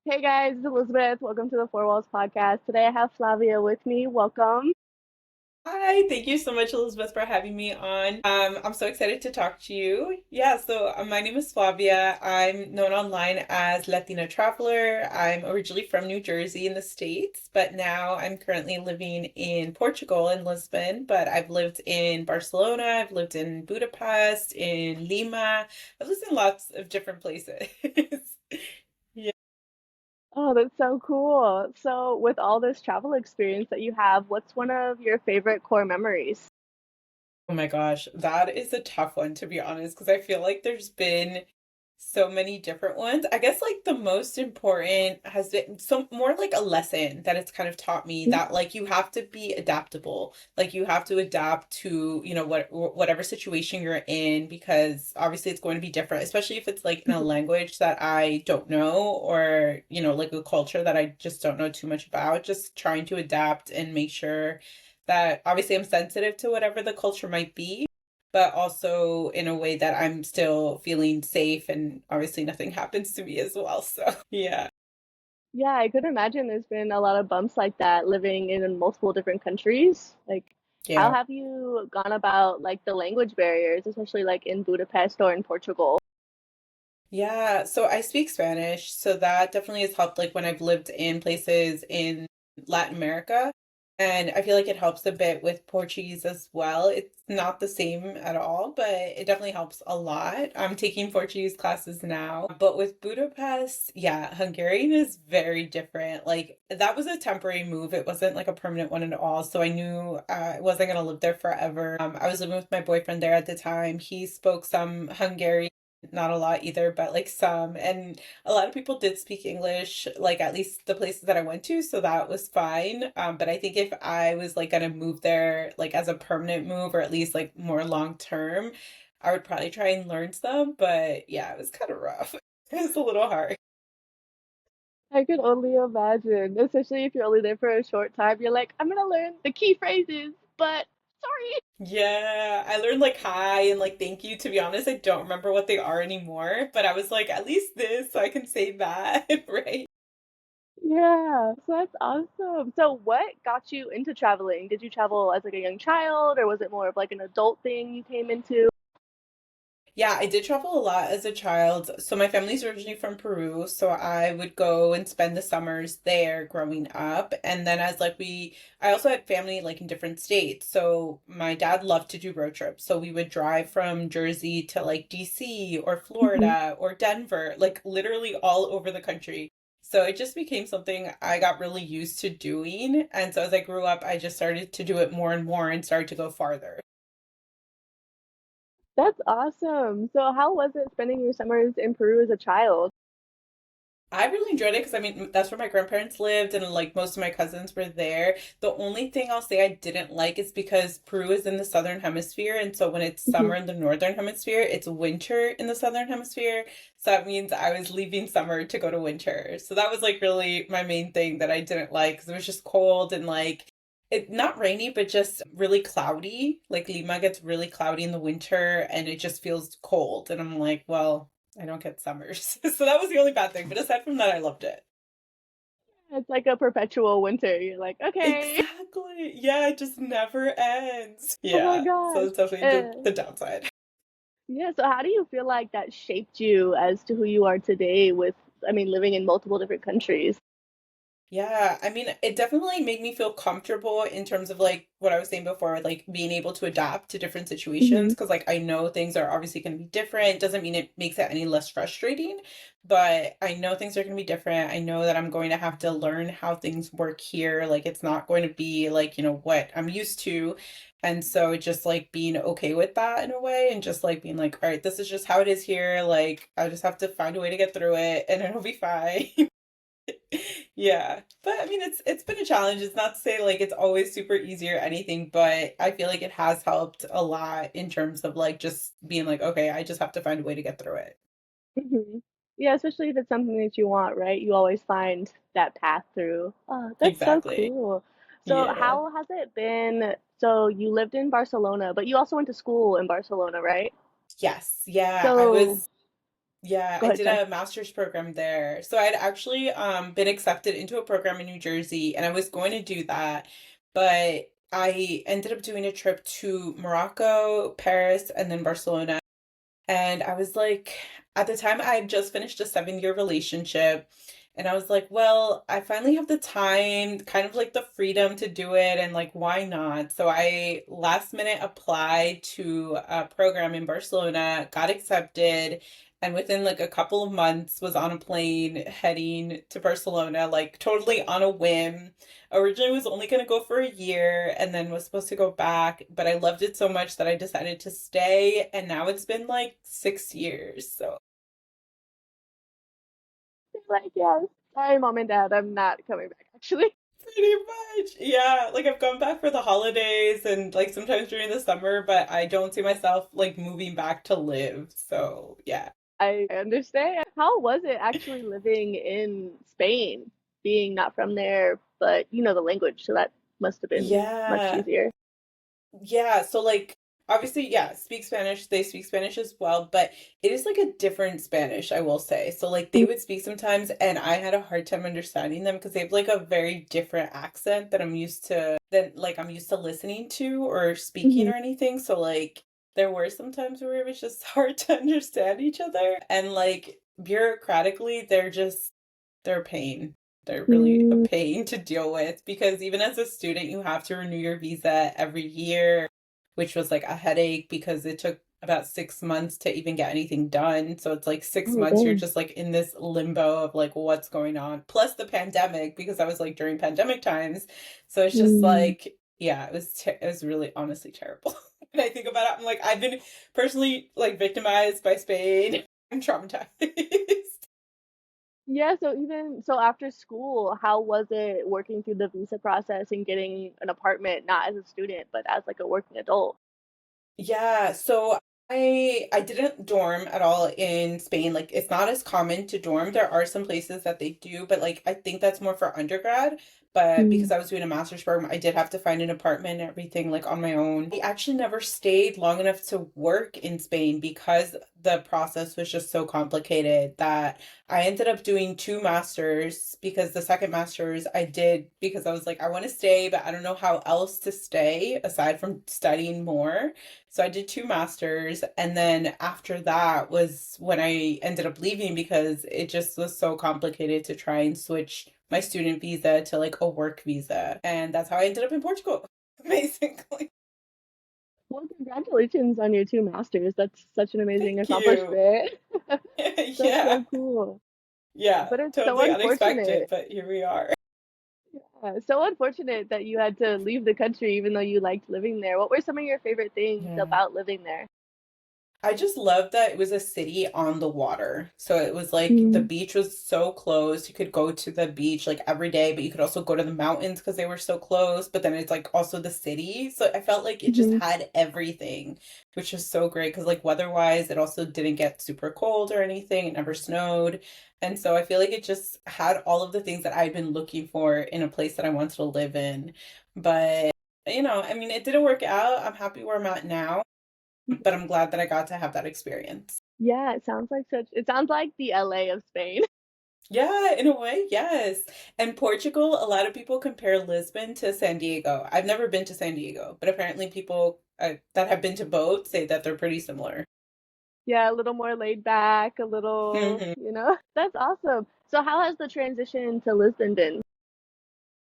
Hey guys, it's Elizabeth. Welcome to the Four Walls podcast. Today I have Flavia with me. Welcome. Hi, thank you so much, Elizabeth, for having me on. I'm so excited to talk to you. My name is Flavia. I'm known online as Latina Traveler. I'm originally from New Jersey in the States, but now I'm currently living in Portugal in Lisbon. But I've lived in Barcelona, I've lived in Budapest, in Lima. I've lived in lots of different places. Yeah. Oh, that's so cool. So, with all this travel experience that you have, what's one of your favorite core memories? Oh my gosh, that is a tough one to be honest, because I feel like there's been so many different ones. I guess like the most important has been some more like a lesson that it's kind of taught me that like you have to be adaptable. Like you have to adapt to, whatever situation you're in because obviously it's going to be different, especially if it's like in a language that I don't know or, like a culture that I just don't know too much about. Just trying to adapt and make sure that obviously I'm sensitive to whatever the culture might be, but also in a way that I'm still feeling safe and obviously nothing happens to me as well. So, yeah. Yeah, I could imagine there's been a lot of bumps like that living in multiple different countries. Like, how Yeah. have you gone about like the language barriers, especially like in Budapest or in Portugal? Yeah. So I speak Spanish. So that definitely has helped like when I've lived in places in Latin America. And I feel like it helps a bit with Portuguese as well. It's not the same at all, but it definitely helps a lot. I'm taking Portuguese classes now. But with Budapest, yeah, Hungarian is very different. Like that was a temporary move. It wasn't like a permanent one at all. So I knew I wasn't going to live there forever. I was living with my boyfriend there at the time. He spoke some Hungarian, not a lot either, but like some. And a lot of people did speak English, like at least the places that I went to, so that was fine. But I think if I was like gonna move there, like as a permanent move or at least like more long term, I would probably try and learn some. But yeah, it was kind of rough. It was a little hard. I could only imagine, especially if you're only there for a short time. You're like, I'm gonna learn the key phrases, but sorry. Yeah, I learned like hi and like thank you. To be honest, I don't remember what they are anymore, but I was like, at least this, so I can say that, right? Yeah, so that's awesome. So what got you into traveling? Did you travel as like a young child, or was it more of like an adult thing you came into? Yeah, I did travel a lot as a child. So my family's originally from Peru, so I would go and spend the summers there growing up. And then I also had family like in different states. So my dad loved to do road trips. So we would drive from Jersey to like DC or Mhm. Florida or Denver, like literally all over the country. So it just became something I got really used to doing. And so as I grew up, I just started to do it more and more and started to go farther. That's awesome. So how was it spending your summers in Peru as a child? I really enjoyed it because I mean that's where my grandparents lived and like most of my cousins were there. The only thing I'll say I didn't like is because Peru is in the southern hemisphere and so when it's Mhm. summer in the northern hemisphere, it's winter in the southern hemisphere. So that means I was leaving summer to go to winter. So that was like really my main thing that I didn't like because it was just cold and like it not rainy but just really cloudy. Like Lima gets really cloudy in the winter and it just feels cold and I'm like, well, I don't get summers. So that was the only bad thing. But aside from that, I loved it. It's like a perpetual winter. You're like, okay. Exactly. Yeah, it just never ends. Oh my Yeah. So gosh. that's definitely the downside. Yeah, so how do you feel like that shaped you as to who you are today with, I mean, living in multiple different countries? Yeah, I mean, it definitely made me feel comfortable in terms of like what I was saying before, like being able to adapt to different situations. Hmm. Because, like, I know things are obviously going to be different. Doesn't mean it makes it any less frustrating, but I know things are going to be different. I know that I'm going to have to learn how things work here. Like, it's not going to be like, what I'm used to. And so, just like being okay with that in a way, and just like being like, all right, this is just how it is here. Like, I just have to find a way to get through it and it'll be fine. Yeah. But I mean it's been a challenge. It's not to say like it's always super easy or anything, but I feel like it has helped a lot in terms of like just being like, okay, I just have to find a way to get through it. Hmm. Yeah, especially if it's something that you want, right? You always find that path through. Oh, that's so Exactly. cool. So Yeah. how has it been? So you lived in Barcelona, but you also went to school in Barcelona, right? Yes. Yeah. I So was. Yeah, Go I ahead, did sorry. a master's program there. So I'd actually been accepted into a program in New Jersey and I was going to do that, but I ended up doing a trip to Morocco, Paris, and then Barcelona. And I was like, at the time, I had just finished a 7-year relationship. And I was like, well, I finally have the time, kind of like the freedom to do it. And like, why not? So I last minute applied to a program in Barcelona, got accepted. And within like a couple of months, was on a plane heading to Barcelona, like totally on a whim. Originally was only going to go for a year and then was supposed to go back, but I loved it so much that I decided to stay, and now it's been like 6 years. So Like, yes, sorry, mom and dad, I'm not coming back actually. pretty much. Yeah, like I've gone back for the holidays and like sometimes during the summer, but I don't see myself like moving back to live. So, yeah. I understand. How was it actually living in Spain, being not from there, but you know the language, so that must have been much Yeah. easier. Yeah, so like obviously, yeah, speak Spanish. They speak Spanish as well, but it is like a different Spanish, I will say. So like they would speak sometimes and I had a hard time understanding them because they have like a very different accent that I'm used to listening to or speaking Mm-hmm. or anything. So like there were some times where it was just hard to understand each other and like bureaucratically they're a pain. They're really a Mm-hmm. pain to deal with because even as a student, you have to renew your visa every year, which was like a headache because it took about 6 months to even get anything done. So it's like six Oh, months you're dang. just like in this limbo of like what's going on. Plus the pandemic because I was like during pandemic times. So it's just Mm. like yeah, it was really honestly terrible. When I think about it, I'm like I've been personally like victimized by Spain. I'm traumatized. Yeah, so even so after school, how was it working through the visa process and getting an apartment, not as a student, but as like a working adult? Yeah, so I didn't dorm at all in Spain. Like it's not as common to dorm. There are some places that they do, but like I think that's more for undergrad. But Mm. because I was doing a master's program, I did have to find an apartment and everything like on my own. I actually never stayed long enough to work in Spain because the process was just so complicated that I ended up doing two masters because the second master's I did because I was like, I want to stay, but I don't know how else to stay aside from studying more. So I did two masters, and then after that was when I ended up leaving because it just was so complicated to try and switch my student visa to like a work visa. And that's how I ended up in Portugal, basically. Well, congratulations on your two masters. That's such an amazing Thank you. accomplishment. That's Yeah. so cool. Yeah. But it's so Totally unexpected, unfortunate. but here we are. So unfortunate that you had to leave the country even though you liked living there. What were some of your favorite things Yeah. about living there? I just loved that it was a city on the water. So it was like the Mm. beach was so close. You could go to the beach like every day, but you could also go to the mountains because they were so close. But then it's like also the city. So I felt like it just Hmm. had everything, which was so great because like weather-wise, it also didn't get super cold or anything. It never snowed. And so I feel like it just had all of the things that I'd been looking for in a place that I wanted to live in. But I mean, it didn't work out. I'm happy where I'm at now, but I'm glad that I got to have that experience. Yeah, it sounds like the LA of Spain. Yeah, in a way, yes. And Portugal, a lot of people compare Lisbon to San Diego. I've never been to San Diego, but apparently people that have been to both say that they're pretty similar. Yeah, a little more laid back, a little, Mhm. That's awesome. So how has the transition to Lisbon been?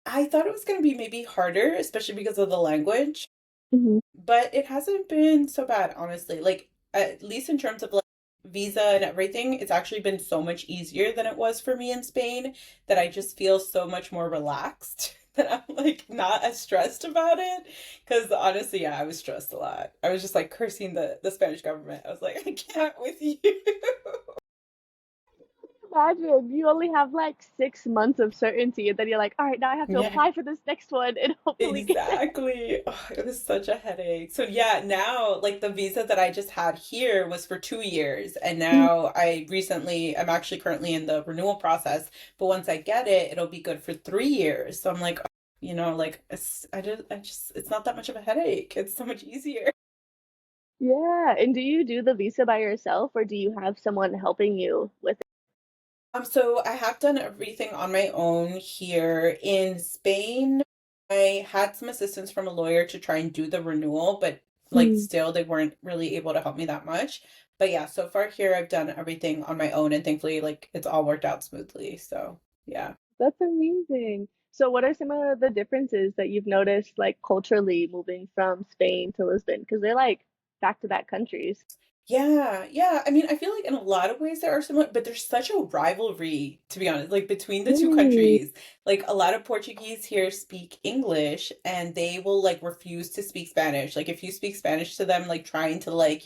I thought it was going to be maybe harder, especially because of the language. Hmm. But it hasn't been so bad, honestly. Like, at least in terms of like visa and everything, it's actually been so much easier than it was for me in Spain that I just feel so much more relaxed that I'm like not as stressed about it. Because honestly, yeah, I was stressed a lot. I was just like cursing the Spanish government. I was like, I can't with you. Imagine you only have like 6 months of certainty, and then you're like, all right, now I have to Yeah. apply for this next one and hopefully get it. Exactly. Oh, it was such a headache. So yeah, now like the visa that I just had here was for 2 years, and now I'm actually currently in the renewal process. But once I get it, it'll be good for 3 years. So I'm like, oh, like it's not that much of a headache. It's so much easier. Yeah. And do you do the visa by yourself or do you have someone helping you with So I have done everything on my own here in Spain. I had some assistance from a lawyer to try and do the renewal, but like it? still they weren't really able to help me that much. But yeah, so far here I've done everything on my own and thankfully like it's all worked out smoothly. So yeah. That's amazing. So, what are some of the differences that you've noticed, like culturally, moving from Spain to Lisbon? Because they're like back-to-back countries. Yeah, yeah. I mean, I feel like in a lot of ways there are similar, but there's such a rivalry, to be honest, like between the two Really? countries. Like a lot of Portuguese here speak English and they will like refuse to speak Spanish. Like if you speak Spanish to them, like trying to like,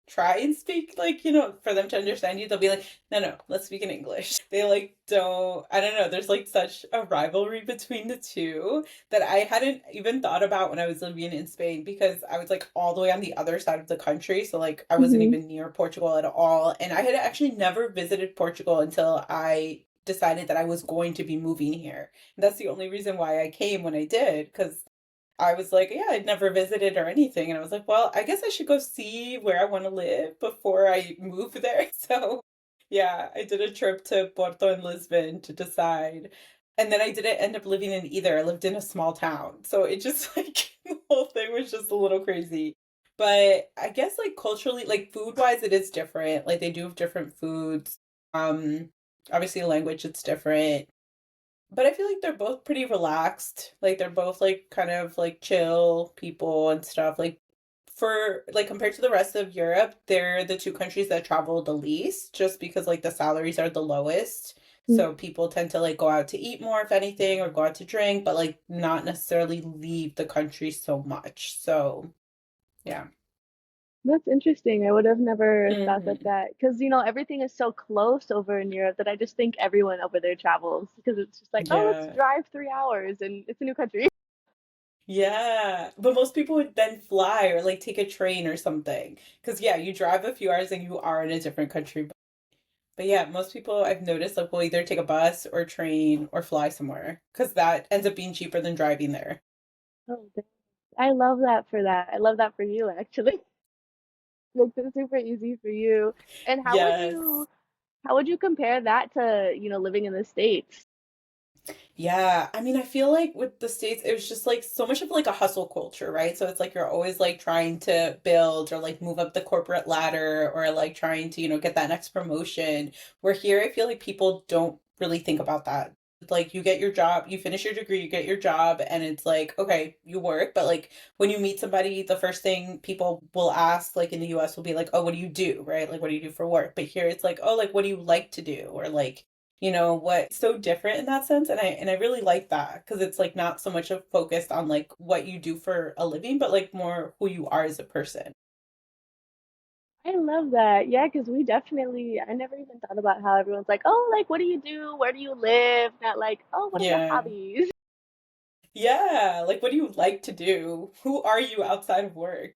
try and speak like, for them to understand you, they'll be like, no, no, let's speak in English. They like don't, I don't know, there's like such a rivalry between the two that I hadn't even thought about when I was living in Spain because I was like all the way on the other side of the country. So like I wasn't Hmm. even near Portugal at all. And I had actually never visited Portugal until I decided that I was going to be moving here. And that's the only reason why I came when I did, because I was like, yeah, I'd never visited or anything. And I was like, well, I guess I should go see where I want to live before I move there. So, yeah, I did a trip to Porto and Lisbon to decide. And then I didn't end up living in either. I lived in a small town. So it just like the whole thing was just a little crazy. But I guess like culturally, like food wise, it is different. Like they do have different foods. Um, Obviously language, it's different. But I feel like they're both pretty relaxed. Like they're both like kind of like chill people and stuff. Like for like compared to the rest of Europe, they're the two countries that travel the least just because like the salaries are the lowest. So people tend to like go out to eat more if anything or go out to drink, but like not necessarily leave the country so much. So, yeah. That's interesting. I would have never thought that Hmm. that because everything is so close over in Europe that I just think everyone over there travels because it's just like, oh, let's Yeah. drive 3 hours and it's a new country. Yeah, but most people would then fly or like take a train or something. Because yeah, you drive a few hours and you are in a different country. But yeah, most people I've noticed like will either take a bus or train or fly somewhere because that ends up being cheaper than driving there. Oh, I love that for that. I love that for you actually. Makes it super easy for you. And how would Yes. you how would you compare that to, living in the States? Yeah, I mean, I feel like with the States, it was just like so much of like a hustle culture, right? So it's like you're always like trying to build or like move up the corporate ladder or like trying to, get that next promotion. Where here, I feel like people don't really think about that. Like you get your job, you finish your degree, you get your job, and it's like, okay, you work. But like when you meet somebody, the first thing people will ask, like in the US, will be like, oh, what do you do, right? Like, what do you do for work? But here it's like, oh, like, what do you like to do? Or like, what so different in that sense and I really like that because it's like not so much of focused on like what you do for a living but like more who you are as a person. I love that. Yeah, because I never even thought about how everyone's like, oh, like, what do you do? Where do you live? Not like, oh, what are your Yeah, hobbies? yeah, like what do you like to do, who are you outside of work?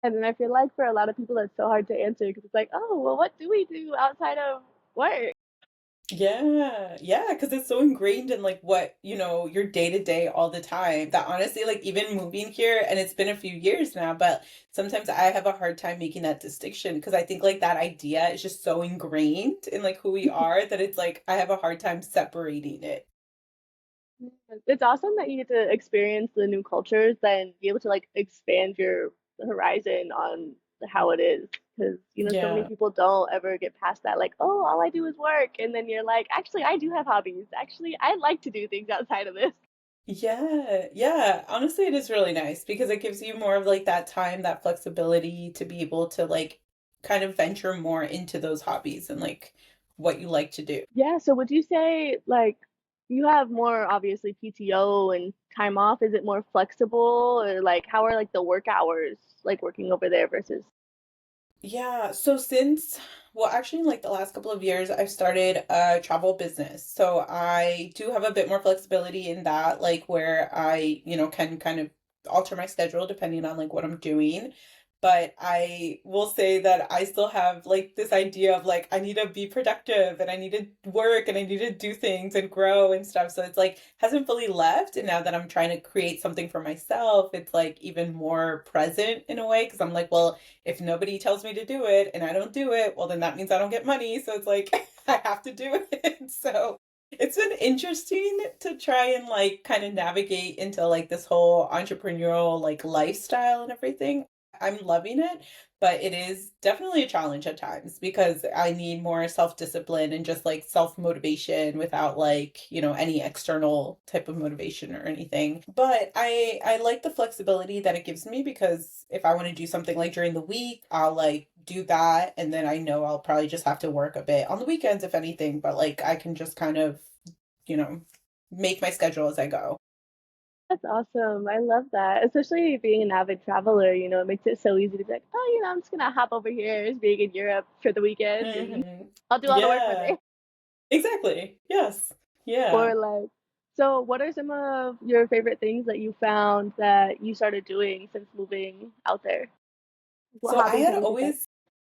And then I feel like for a lot of people, that's so hard to answer because it's like, oh, well, what do we do outside of work? Yeah, yeah, because it's so ingrained in like what your day to day all the time that honestly like even moving here and it's been a few years now but sometimes I have a hard time making that distinction because I think like that idea is just so ingrained in like who we are that it's like I have a hard time separating it. It's awesome that you get to experience the new cultures and be able to like expand your horizon on how it is. Because, so many Yeah. people don't ever get past that, like, oh, all I do is work. And then you're like, actually, I do have hobbies. Actually, I like to do things outside of this. Yeah, yeah. Honestly, it is really nice because it gives you more of like that time, that flexibility to be able to like kind of venture more into those hobbies and like what you like to do. Yeah. So would you say, like, you have more obviously PTO and time off? Is it more flexible or like, how are like the work hours like working over there versus? Yeah, so well, actually, in like the last couple of years, I've started a travel business. So I do have a bit more flexibility in that, like where I, can kind of alter my schedule depending on like what I'm doing. But I will say that I still have like this idea of like I need to be productive and I need to work and I need to do things and grow and stuff. So it's like hasn't fully left. And now that I'm trying to create something for myself, it's like even more present in a way because I'm like, well, if nobody tells me to do it and I don't do it, well, then that means I don't get money. So it's like I have to do it. So it's been interesting to try and like kind of navigate into like this whole entrepreneurial like lifestyle and everything. I'm loving it, but it is definitely a challenge at times because I need more self-discipline and just like self-motivation without like, any external type of motivation or anything. But I like the flexibility that it gives me because if I want to do something like during the week, I'll like do that and then I know I'll probably just have to work a bit on the weekends if anything, but like I can just kind of, you know, make my schedule as I go. That's awesome. I love that. Especially being an avid traveler, it makes it so easy to be like, oh, I'm just gonna hop over here as being in Europe for the weekend and Mhm. I'll do all the work Yeah. Monday. Exactly. Yes. Or Yeah. like, so what are some of your favorite things that you found that you started doing since moving out there? What So I hobbies had have you picked up? always,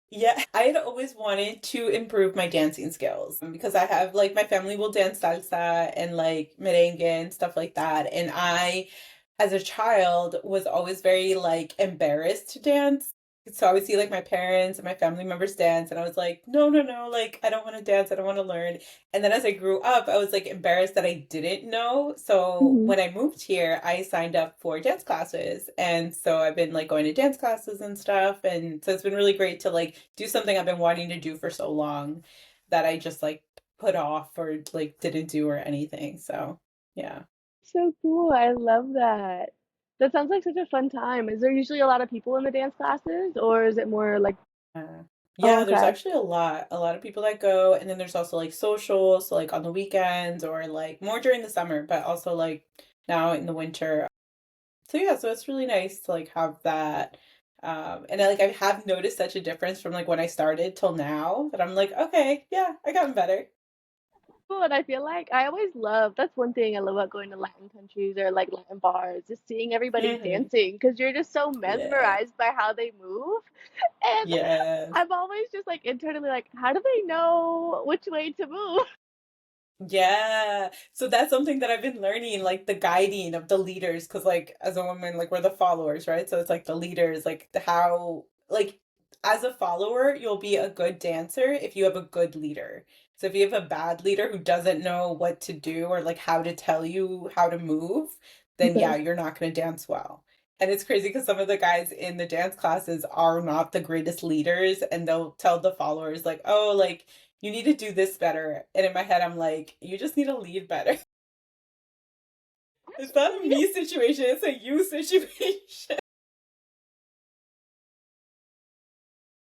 yeah, I had always wanted to improve my dancing skills because I have like my family will dance salsa and like merengue and stuff like that. And I, as a child, was always very like embarrassed to dance. So I would see like my parents and my family members dance, and I was like, no, no, no, like I don't want to dance, I don't want to learn. And then as I grew up, I was like embarrassed that I didn't know. So Hmm. when I moved here, I signed up for dance classes. And so I've been like going to dance classes and stuff. And so it's been really great to like do something I've been wanting to do for so long that I just like put off or like didn't do or anything. So yeah. So cool. I love that. That sounds like such a fun time. Is there usually a lot of people in the dance classes, or is it more like, Uh, oh, yeah, there's okay. actually a lot of people that go, and then there's also like socials, so like on the weekends or like more during the summer, but also like now in the winter. So yeah, so it's really nice to like have that. And I have noticed such a difference from like when I started till now that I'm like, okay, yeah, I gotten better. Cool, and I feel like I always love that's one thing I love about going to Latin countries or like Latin bars, just seeing everybody Hmm. dancing because you're just so Yeah. mesmerized by how they move. And Yes. I'm always just like internally like, how do they know which way to move? Yeah. So that's something that I've been learning, like the guiding of the leaders, because like as a woman, like we're the followers, right? So it's like the leaders, like how, like as a follower, you'll be a good dancer if you have a good leader. So if you have a bad leader who doesn't know what to do or like how to tell you how to move, then Okay. yeah, you're not going to dance well. And it's crazy because some of the guys in the dance classes are not the greatest leaders, and they'll tell the followers like, "Oh, like you need to do this better." And in my head, I'm like, you just need to lead better. It's not a Actually, me situation, it's a you situation.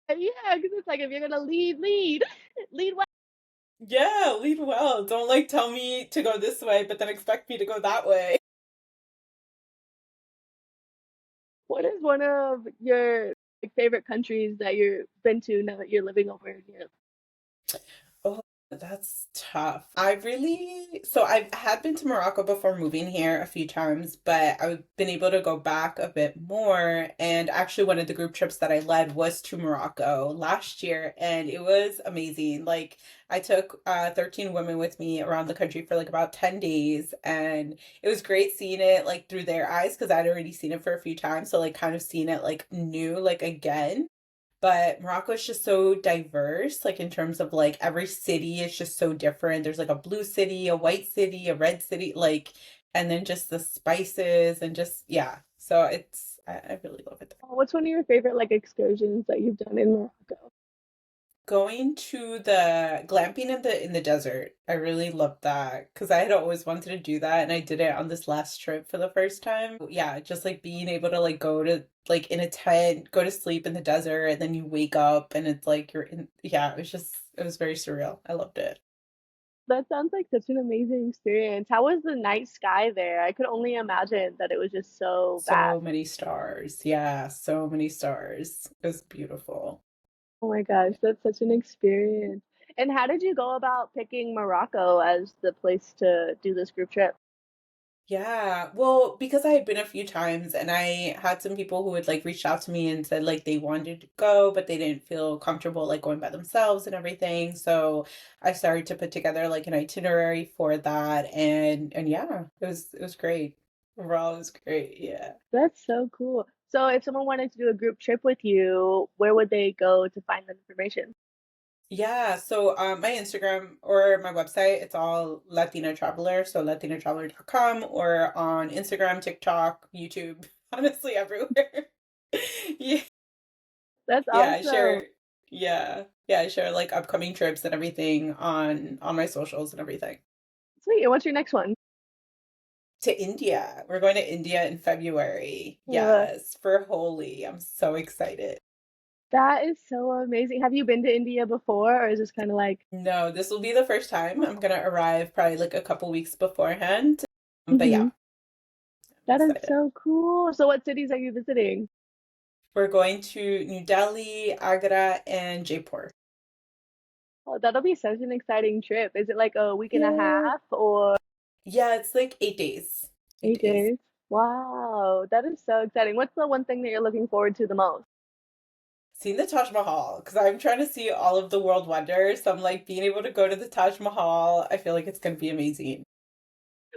yeah, because it's like if you're gonna lead, lead, lead well. Yeah, lead well. Don't like tell me to go this way, but then expect me to go that way. What is one of your like, favorite countries that you've been to now that you're living over in Europe? Oh, that's tough. So I had been to Morocco before moving here a few times, but I've been able to go back a bit more. And actually, one of the group trips that I led was to Morocco last year, and it was amazing. Like, I took 13 women with me around the country for like about 10 days, and it was great seeing it like through their eyes because I'd already seen it for a few times. So, like, kind of seeing it like new, like again. But Morocco is just so diverse, like in terms of like every city is just so different. There's like a blue city, a white city, a red city, like, and then just the spices and just, yeah. So I really love it. What's one of your favorite like excursions that you've done in Morocco? Going to the glamping in the desert. I really loved that because I had always wanted to do that and I did it on this last trip for the first time. Yeah, just like being able to like go to like in a tent, go to sleep in the desert and then you wake up and it's like you're in yeah, it was very surreal. I loved it. That sounds like such an amazing experience. How was the night sky there? I could only imagine that it was just so So vast. many stars. Yeah, so many stars. It was beautiful. Oh my gosh, that's such an experience. And how did you go about picking Morocco as the place to do this group trip? Yeah. Well, because I had been a few times and I had some people who had like reached out to me and said like they wanted to go, but they didn't feel comfortable like going by themselves and everything. So I started to put together like an itinerary for that and yeah, it was great. Overall, it was great. Yeah. That's so cool. So if someone wanted to do a group trip with you, where would they go to find that information? Yeah, so my Instagram or my website, it's all Latina Traveler, so latinatraveler.com or on Instagram, TikTok, YouTube, honestly everywhere. Yeah. That's Yeah, I awesome. share yeah, I share like upcoming trips and everything on my socials and everything. Sweet. And what's your next one? To India. We're going to India in February. Uh, Yes, for Holi. I'm so excited. that is so amazing. Have you been to India before, or is this kind of like, No, this will be the first time. I'm gonna arrive probably like a couple weeks beforehand. But hmm yeah, I'm that is excited. so cool. So what cities are you visiting? We're going to New Delhi, Agra, and Jaipur. Oh, that'll be such an exciting trip. Is it like a week and a Yeah. half or Yeah, it's like 8 days. 8 days. 8 days? Wow, that is so exciting. What's the one thing that you're looking forward to the most? Seeing the Taj Mahal, because I'm trying to see all of the world wonders. So I'm like being able to go to the Taj Mahal, I feel like it's gonna be amazing.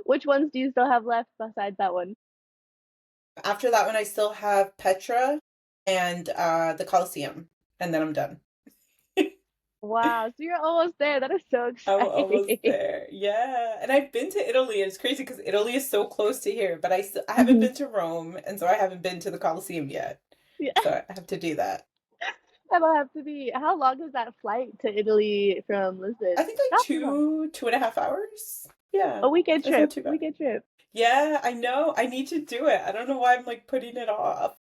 Which ones do you still have left besides that one? After that one, I still have Petra and the Colosseum, and then I'm done. Wow, so you're almost there. That is so I'm almost exciting. there. Yeah. And I've been to Italy. It's crazy because Italy is so close to here, but I haven't Mhm. been to Rome, and so I haven't been to the Colosseum yet. Yeah, So I have to do that. that'll have to be. How long is that flight to Italy from I Lisbon? think like Not too long. 2.5 hours. Yeah. A weekend It's not trip. too bad. Weekend trip. Yeah, I know. I need to do it. I don't know why I'm like putting it off.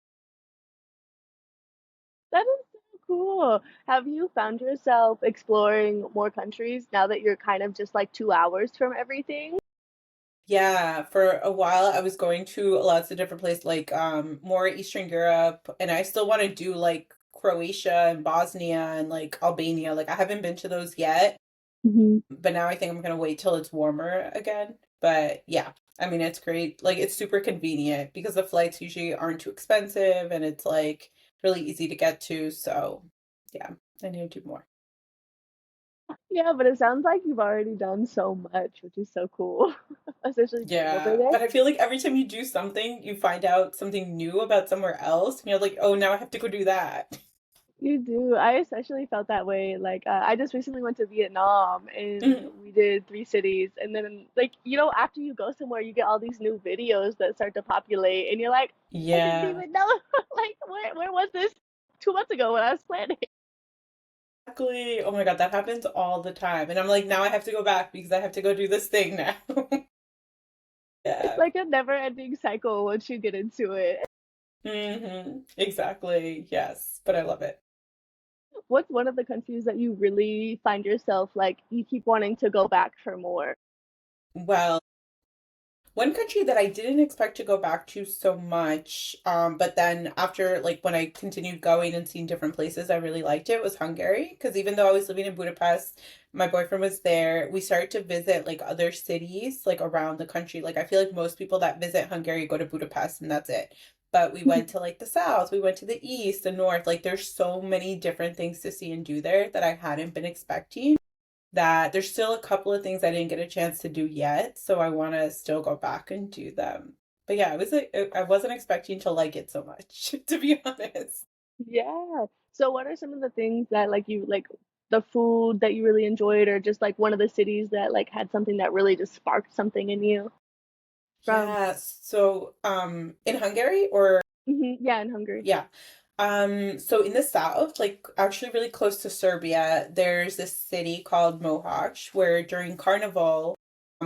That is so cool. Have you found yourself exploring more countries now that you're kind of just like 2 hours from everything? Yeah, for a while I was going to lots of different places like more Eastern Europe and I still want to do like Croatia and Bosnia and like Albania. Like I haven't been to those yet, hmm but now I think I'm gonna wait till it's warmer again. But yeah, I mean it's great. Like it's super convenient because the flights usually aren't too expensive and it's like really easy to get to. So yeah, I need to do more. Yeah, but it sounds like you've already done so much, which is so cool, especially being over Yeah, there. but I feel like every time you do something, you find out something new about somewhere else, and you're like, oh, now I have to go do that. You do. I especially felt that way. Like, I just recently went to Vietnam and Mhm. we did 3 cities. And then, like, after you go somewhere, you get all these new videos that start to populate, and you're like, I didn't Yeah, even know. Like, where was this 2 months ago when I was planning? exactly. Oh my God, that happens all the time. And I'm like, now I have to go back because I have to go do this thing now. It's Yeah. like a never-ending cycle once you get into it. Exactly. Yes, but I love it. What's one of the countries that you really find yourself like you keep wanting to go back for more? Well, one country that I didn't expect to go back to so much, but then after like when I continued going and seeing different places, I really liked it was Hungary. Because even though I was living in Budapest, my boyfriend was there. We started to visit like other cities like around the country. Like I feel like most people that visit Hungary go to Budapest and that's it. But we went to like the south, we went to the east, the north. Like there's so many different things to see and do there that I hadn't been expecting that there's still a couple of things I didn't get a chance to do yet, so I want to still go back and do them. But yeah, it was like I wasn't expecting to like it so much, to be honest. Yeah. So what are some of the things that like you like the food that you really enjoyed or just like one of the cities that like had something that really just sparked something in you from Yeah, so in Hungary or yeah, in Hungary. yeah. So in the south, like actually really close to Serbia, there's this city called Mohacs where during Carnival,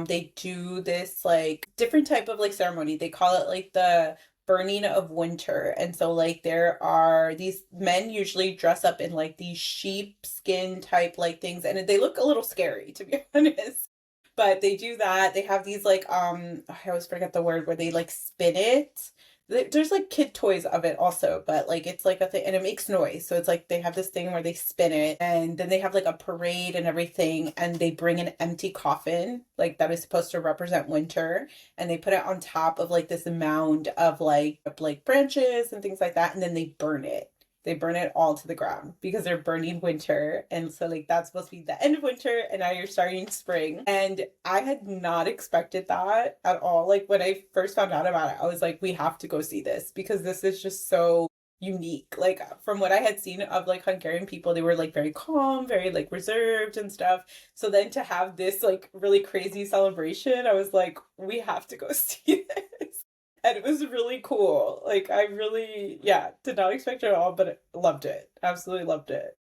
they do this like different type of like ceremony. They call it like the burning of winter. And so like there are these men usually dress up in like these sheep skin type like things, and they look a little scary to be honest. But they do that. They have these like I always forget the word where they like spin it. there's like kid toys of it also, but like it's like a thing and it makes noise. So it's like they have this thing where they spin it and then they have like a parade and everything and they bring an empty coffin like that is supposed to represent winter and they put it on top of like this mound of like branches and things like that and then they burn it. They burn it all to the ground because they're burning winter. And so, like, that's supposed to be the end of winter, and now you're starting spring. And I had not expected that at all. Like, when I first found out about it, I was like, we have to go see this because this is just so unique. Like, from what I had seen of like Hungarian people, they were like very calm, very like reserved and stuff. So then to have this like really crazy celebration, I was like, we have to go see this. And it was really cool. Like I really, yeah, did not expect it at all, but loved it. Absolutely loved it.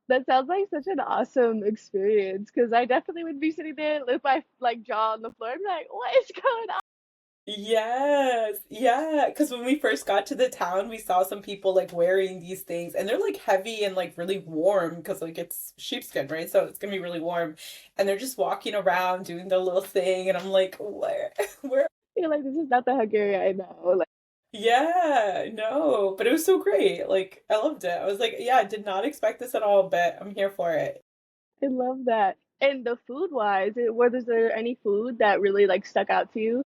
That sounds like such an awesome experience because I definitely would be sitting there with my like jaw on the floor and be like, what is going on? Yes, yeah. Because when we first got to the town, we saw some people like wearing these things, and they're like heavy and like really warm because like it's sheepskin, right? So it's gonna be really warm, and they're just walking around doing their little thing, and I'm like, where, where? You're like, this is not the Hungary I know. Like, Yeah, no, but it was so great. Like I loved it. I was like, yeah, I did not expect this at all, but I'm here for it. I love that. And the food wise, was there any food that really like stuck out to you?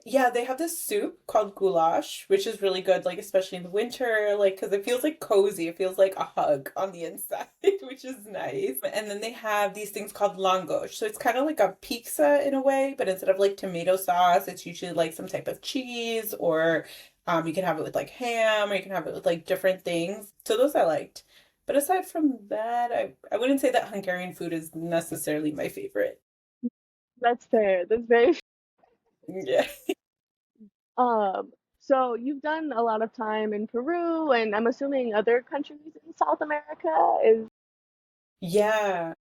Yeah, they have this soup called goulash, which is really good, like especially in the winter, like because it feels like cozy. It feels like a hug on the inside, which is nice. And then they have these things called langos. So it's kind of like a pizza in a way, but instead of like tomato sauce, it's usually like some type of cheese or you can have it with like ham or you can have it with like different things. So those I liked. But aside from that, I wouldn't say that Hungarian food is necessarily my favorite. That's fair. That's very Yeah. um so you've done a lot of time in Peru and I'm assuming other countries in South America is Yeah.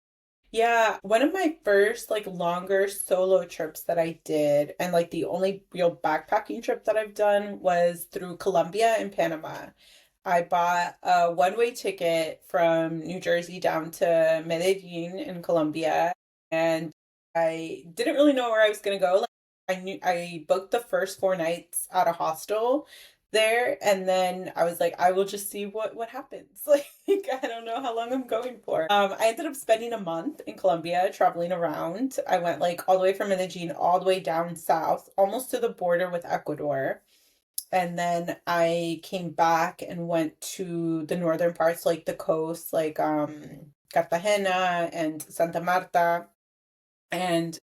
Yeah, one of my first like longer solo trips that I did, and like the only real backpacking trip that I've done was through Colombia and Panama. I bought a one-way ticket from New Jersey down to Medellin in Colombia, and I didn't really know where I was gonna go. Like I knew I booked the first 4 nights at a hostel there, and then I was like, I will just see what happens. Like I don't know how long I'm going for. I ended up spending a month in Colombia traveling around. I went like all the way from Medellin all the way down south, almost to the border with Ecuador. And then I came back and went to the northern parts, like the coast, like Cartagena and Santa Marta. And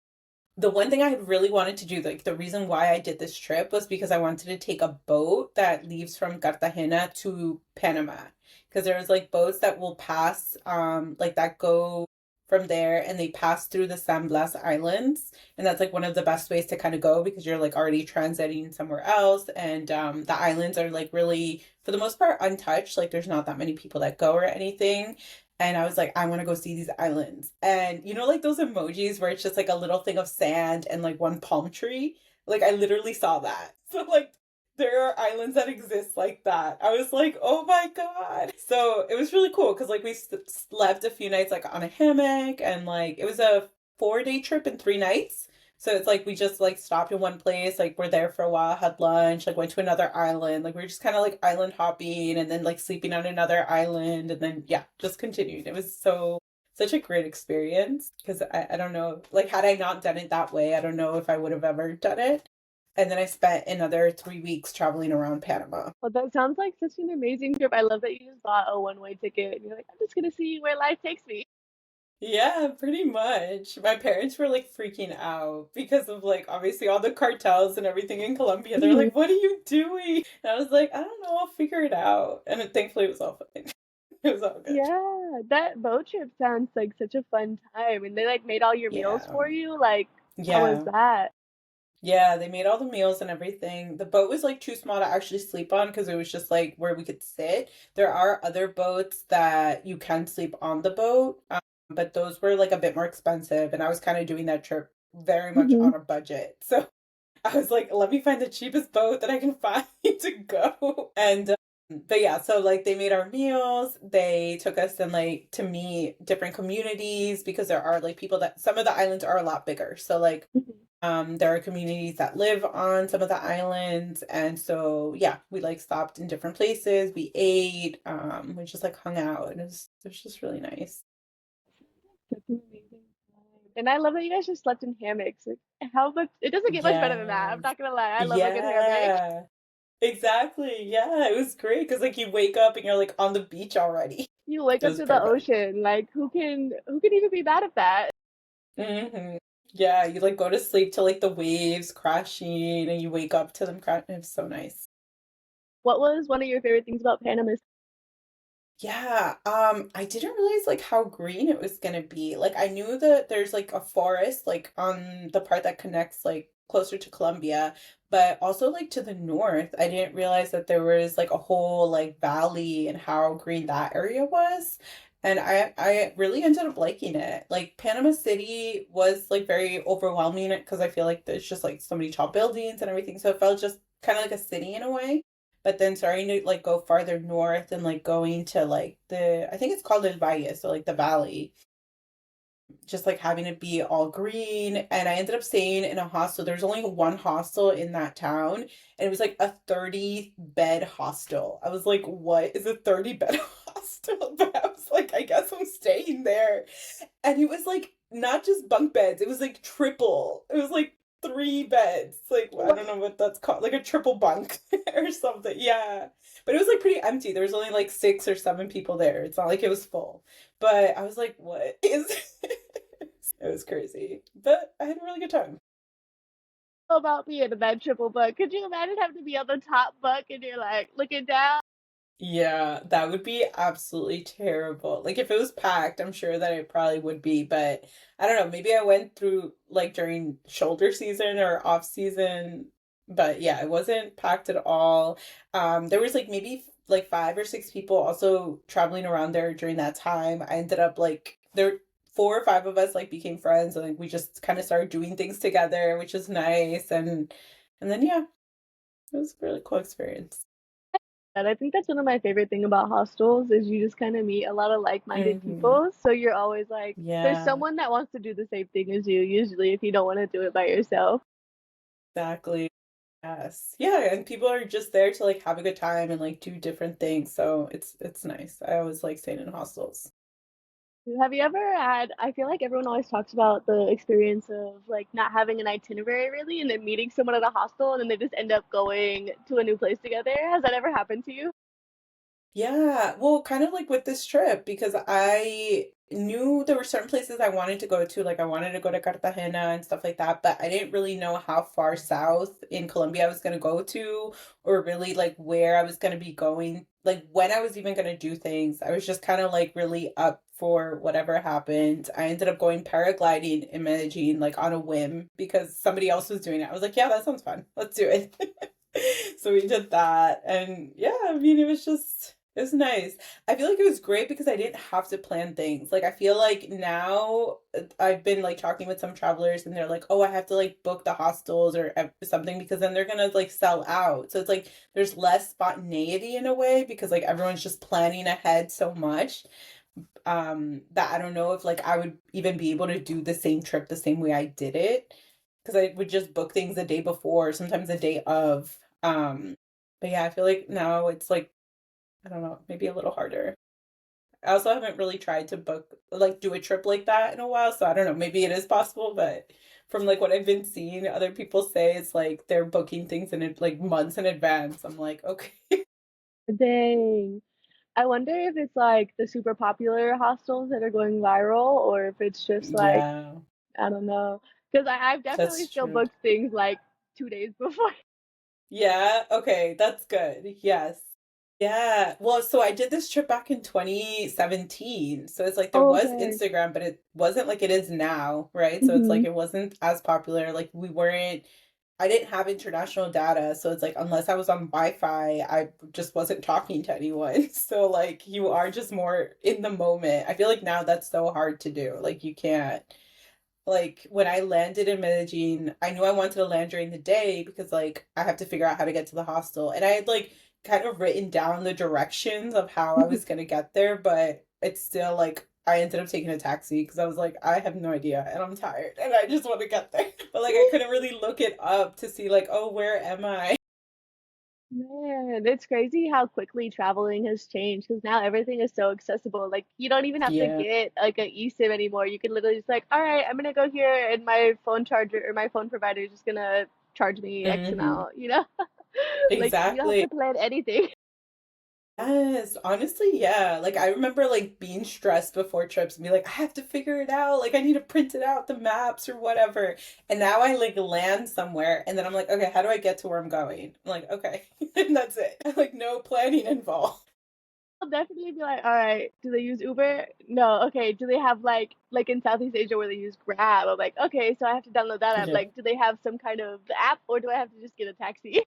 the one thing I had really wanted to do, like the reason why I did this trip was because I wanted to take a boat that leaves from Cartagena to Panama. Because there's like boats that will pass, like that go from there and they pass through the San Blas Islands. And that's like one of the best ways to kind of go because you're like already transiting somewhere else. And the islands are like really, for the most part, untouched. Like there's not that many people that go or anything. And I was like, I want to go see these islands. And you know, like those emojis where it's just like a little thing of sand and like one palm tree? Like I literally saw that. So like there are islands that exist like that. I was like, oh my God. So it was really cool because like we slept a few nights like on a hammock and like it was a 4 day trip in 3 nights. So it's like we just like stopped in one place, like we're there for a while, had lunch, like went to another island. Like we were just kind of like island hopping and then like sleeping on another island and then yeah, just continued. It was such a great experience because I don't know, like had I not done it that way, I don't know if I would have ever done it. And then I spent another 3 weeks traveling around Panama. well, that sounds like such an amazing trip. I love that you just bought a one-way ticket and you're like, I'm just gonna see where life takes me. Yeah, pretty much. My parents were like freaking out because of like obviously all the cartels and everything in Colombia. They're Mhm. like, "What are you doing?" And I was like, "I don't know, I'll figure it out." And thankfully it was all fine. It was all good. Yeah, that boat trip sounds like such a fun time. And they like made all your meals Yeah. for you. Like, how was Yeah. that? Yeah, they made all the meals and everything. The boat was like too small to actually sleep on because it was just like where we could sit. There are other boats that you can sleep on the boat, but those were like a bit more expensive. And I was kind of doing that trip very much Hmm. on a budget. So I was like, let me find the cheapest boat that I can find to go. And but yeah, so like they made our meals. They took us and like to meet different communities because there are like people that some of the islands are a lot bigger. So like There are communities that live on some of the islands, and so yeah, we like stopped in different places. We ate, we just like hung out, and it was just really nice. That's an amazing time. And I love that you guys just slept in hammocks. Like, how much? It doesn't get much better than that. I'm Yes. not gonna lie. I love a good hammock. Yeah. Exactly. Yeah, it was great because like you wake up and you're like on the beach already. You wake It up was to the perfect. ocean. Like, who can even be mad at that? Yeah, you like go to sleep to like the waves crashing and you wake up to them crashing. It's so nice. What was one of your favorite things about Panama? Yeah, I didn't realize like how green it was gonna be. Like I knew that there's like a forest like on the part that connects like closer to Colombia, but also like to the north. I didn't realize that there was like a whole like valley and how green that area was. And I really ended up liking it. Like Panama City was like very overwhelming because I feel like there's just like so many tall buildings and everything. So it felt just kind of like a city in a way. But then starting to like go farther north and like going to like I think it's called El Valle, so like the valley, just like having it be all green. And I ended up staying in a hostel. There's only one hostel in that town, and it was like a 30-bed hostel. I was like, what is a 30-bed hostel? But I was like, I guess I'm staying there. And it was like not just bunk beds, it was like triple. It was like 3 beds. Like I What? don't know what that's called, like a triple bunk or something. Yeah. But it was like pretty empty. There was only like 6 or 7 people there. It's not like it was full. But I was like, what is it was crazy. But I had a really good time. About being a bed triple bunk? Could you imagine having to be on the top bunk and you're like looking down? Yeah, that would be absolutely terrible. Like if it was packed, I'm sure that it probably would be, but I don't know, maybe I went through like during shoulder season or off season, but yeah, it wasn't packed at all. There was like maybe like 5 or 6 people also traveling around there during that time. I ended up like there 4 or 5 of us like became friends and like we just kind of started doing things together, which is nice and then yeah, it was a really cool experience. And I think that's one of my favorite thing about hostels is you just kind of meet a lot of like-minded Hmm. people. So you're always like, there's Yeah. someone that wants to do the same thing as you, usually if you don't want to do it by yourself. Exactly. Yes. Yeah, and people are just there to like have a good time and like do different things. So it's nice. I always like staying in hostels. Have you ever had, I feel like everyone always talks about the experience of like not having an itinerary really and then meeting someone at a hostel and then they just end up going to a new place together. Has that ever happened to you? Yeah, well, kind of like with this trip because I knew there were certain places I wanted to go to, like I wanted to go to Cartagena and stuff like that, but I didn't really know how far south in Colombia I was going to go to or really like where I was going to be going, like when I was even going to do things. I was just kind of like really up for whatever happened. I ended up going paragliding in Medellin like on a whim because somebody else was doing it. I was like, yeah, that sounds fun. Let's do it. So we did that. And yeah, I mean, it was nice. I feel like it was great because I didn't have to plan things. Like I feel like now I've been like talking with some travelers and they're like, "Oh, I have to like book the hostels or something because then they're gonna like sell out." So it's like there's less spontaneity in a way because like everyone's just planning ahead so much that I don't know if like I would even be able to do the same trip the same way I did it because I would just book things the day before, sometimes the day of. But yeah, I feel like now it's like I don't know, maybe a little harder. I also haven't really tried to book like do a trip like that in a while, so I don't know, maybe it is possible, but from like what I've been seeing other people say, it's like they're booking things in like months in advance. I'm like, okay. Dang. I wonder if it's like the super popular hostels that are going viral or if it's just like, Yeah, I don't know. Because I've definitely that's still true. booked things like 2 days before. Yeah, okay, that's good. Yes. Yeah. Well, so I did this trip back in 2017. So it's like there Oh, was okay. Instagram, but it wasn't like it is now, right? So it's Hmm. like it wasn't as popular. Like I didn't have international data. So it's like unless I was on Wi-Fi, I just wasn't talking to anyone. So like you are just more in the moment. I feel like now that's so hard to do. Like you can't like when I landed in Medellin, I knew I wanted to land during the day because like I have to figure out how to get to the hostel. And I had like kind of written down the directions of how I was gonna get there, but it's still like I ended up taking a taxi because I was like, I have no idea and I'm tired and I just want to get there. But like I couldn't really look it up to see like, oh, where am I? Man, it's crazy how quickly traveling has changed because now everything is so accessible. Like you don't even have to Yeah. get like an eSIM anymore. You can literally just like, all right, I'm gonna go here and my phone charger or my phone provider is just gonna charge me X Hmm. amount, you know? Like you don't have Exactly. to plan anything. Yes, honestly, yeah. Like I remember like being stressed before trips and be like, I have to figure it out. Like I need to print it out, the maps or whatever. And now I like land somewhere and then I'm like, okay, how do I get to where I'm going? I'm like, okay. And that's it. Like no planning involved. I'll definitely be like, all right, do they use Uber? No, okay. Do they have like in Southeast Asia where they use Grab? I'm like, okay, so I have to download that app. Yeah. Like, do they have some kind of app or do I have to just get a taxi?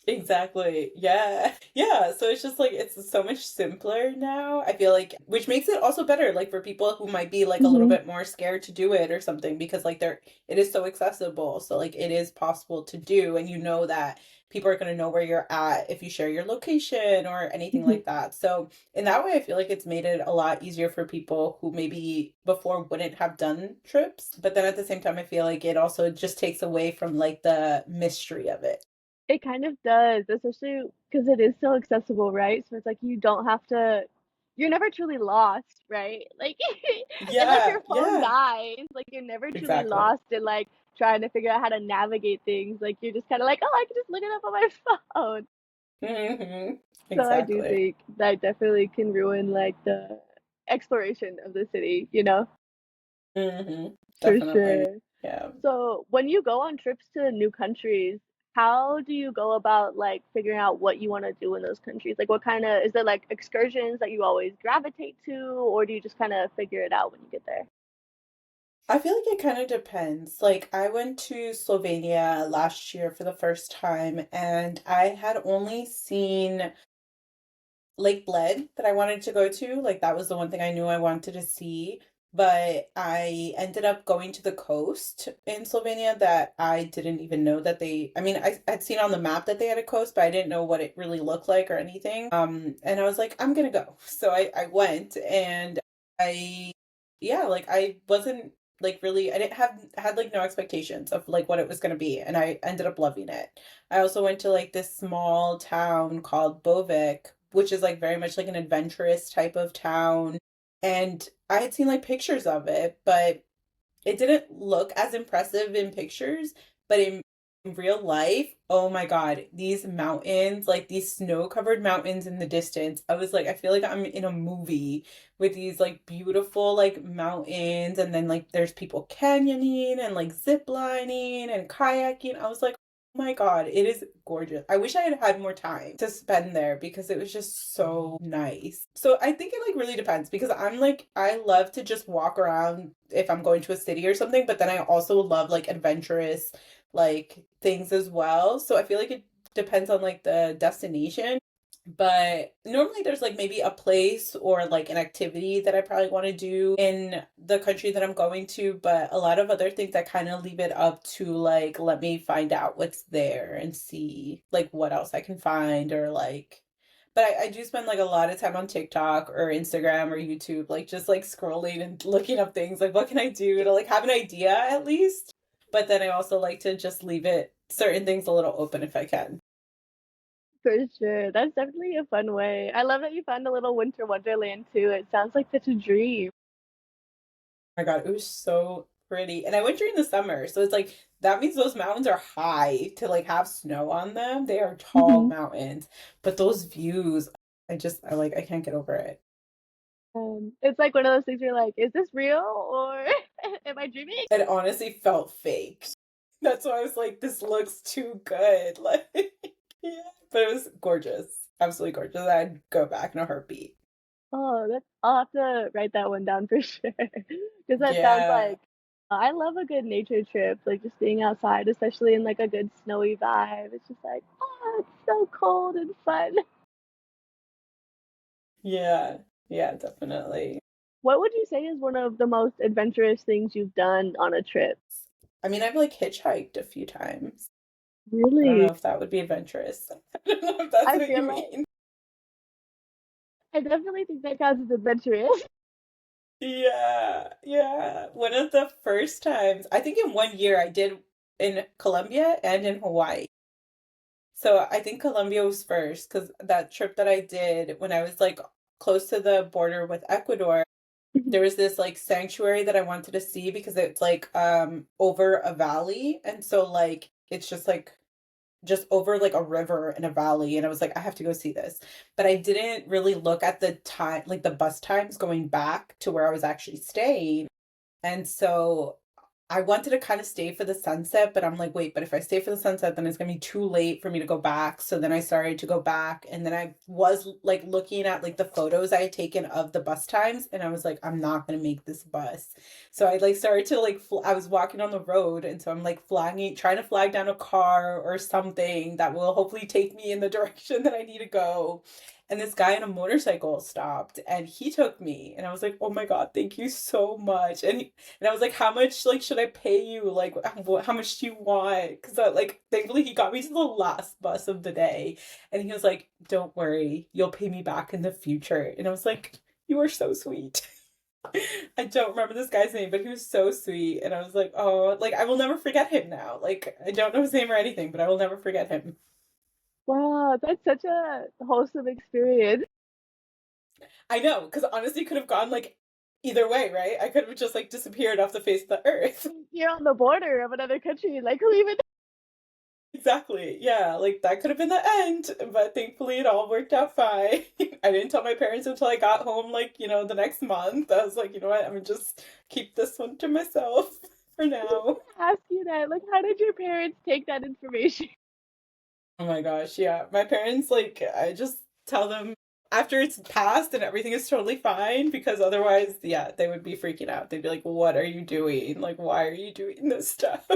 Exactly. Yeah. Yeah. So it's just like it's so much simpler now. I feel like which makes it also better like for people who might be like a little Hmm. bit more scared to do it or something because like they're it is so accessible. So like it is possible to do and you know that people are going to know where you're at if you share your location or anything Hmm. like that. So in that way I feel like it's made it a lot easier for people who maybe before wouldn't have done trips. But then at the same time I feel like it also just takes away from like the mystery of it. It kind of does, especially because it is so accessible, right? So it's like you don't have to, you're never truly lost, right? Like, unless Yeah, your phone yeah, dies, like, you're never truly exactly. lost in like trying to figure out how to navigate things. Like, you're just kind of like, oh, I can just look it up on my phone. Hmm. So I do Exactly. think that definitely can ruin like the exploration of the city, you know, Hmm. for Definitely. sure. Yeah. So when you go on trips to new countries, how do you go about like figuring out what you want to do in those countries? Like what kind of is there like excursions that you always gravitate to, or do you just kind of figure it out when you get there? I feel like it kind of depends. Like, I went to Slovenia last year for the first time, and I had only seen Lake Bled that I wanted to go to. Like that was the one thing I knew I wanted to see. But I ended up going to the coast in Slovenia that I didn't even know that I mean, I'd seen on the map that they had a coast, but I didn't know what it really looked like or anything. And I was like, I'm gonna go. So I went and I, yeah, like I wasn't like really, I didn't have, had like no expectations of like what it was gonna be. And I ended up loving it. I also went to like this small town called Bovik, which is like very much like an adventurous type of town. And I had seen like pictures of it, but it didn't look as impressive in pictures, but in real life, oh my God, these mountains, like these snow-covered mountains in the distance, I was like, I feel like I'm in a movie with these like beautiful like mountains, and then like there's people canyoning and like zip lining and kayaking. I was like, oh my God, it is gorgeous. I wish I had had more time to spend there because it was just so nice. So I think it like really depends because I'm like I love to just walk around if I'm going to a city or something, but then I also love like adventurous like things as well. So I feel like it depends on like the destination. But normally there's like maybe a place or like an activity that I probably want to do in the country that I'm going to, but a lot of other things I kind of leave it up to like let me find out what's there and see like what else I can find or like but I do spend like a lot of time on TikTok or Instagram or YouTube, like just like scrolling and looking up things like what can I do to like have an idea at least. But then I also like to just leave it certain things a little open if I can. For sure. That's definitely a fun way. I love that you found a little winter wonderland too. It sounds like such a dream. My God, it was so pretty. And I went during the summer, so it's like that means those mountains are high to like have snow on them. They are tall Hmm. mountains, but those views, I like I can't get over it. It's like one of those things where you're like, is this real or am I dreaming? It honestly felt fake. That's why I was like, this looks too good. Like, yeah, but it was gorgeous, absolutely gorgeous. I'd go back in a heartbeat. Oh, that's I'll have to write that one down for sure. Because that sounds Yeah, like I love a good nature trip, like just being outside, especially in like a good snowy vibe. It's just like, oh, it's so cold and fun. yeah, yeah, definitely. What would you say is one of the most adventurous things you've done on a trip? I mean, I've like hitchhiked a few times. I don't Really? know if that would be adventurous. I don't know if that's I what you feel like mean. I definitely think that counts as adventurous. Yeah, yeah. One of the first times, I think in 1 year I did in Colombia and in Hawaii. So I think Colombia was first because that trip that I did when I was like close to the border with Ecuador, there was this like sanctuary that I wanted to see because it's like over a valley. And so like it's just over like a river in a valley. And I was like, I have to go see this. But I didn't really look at the time, like the bus times going back to where I was actually staying. And so I wanted to kind of stay for the sunset, but I'm like, wait, but if I stay for the sunset, then it's gonna be too late for me to go back. So then I started to go back, and then I was like looking at like the photos I had taken of the bus times, and I was like, I'm not gonna make this bus. So I like started to like I was walking on the road, and so I'm like flagging, trying to flag down a car or something that will hopefully take me in the direction that I need to go. And this guy on a motorcycle stopped and he took me and I was like, oh my God, thank you so much. And I was like, how much like should I pay you? Like how much do you want? Because like thankfully he got me to the last bus of the day. And he was like, don't worry, you'll pay me back in the future. And I was like, you are so sweet. I don't remember this guy's name, but he was so sweet. And I was like, oh, like I will never forget him now. Like I don't know his name or anything, but I will never forget him. Wow, that's such a wholesome experience. I know, because honestly could have gone like either way, right? I could have just like disappeared off the face of the earth. You're on the border of another country, like who even Exactly. Yeah, like that could have been the end, but thankfully it all worked out fine. I didn't tell my parents until I got home, like, the next month. I was like, you know what, I'm gonna just keep this one to myself for now. ask you that? Like, how did your parents take that information? Oh my gosh, yeah. My parents, like, I just tell them after it's passed and everything is totally fine because otherwise, yeah, they would be freaking out. They'd be like, what are you doing? Like, why are you doing this stuff?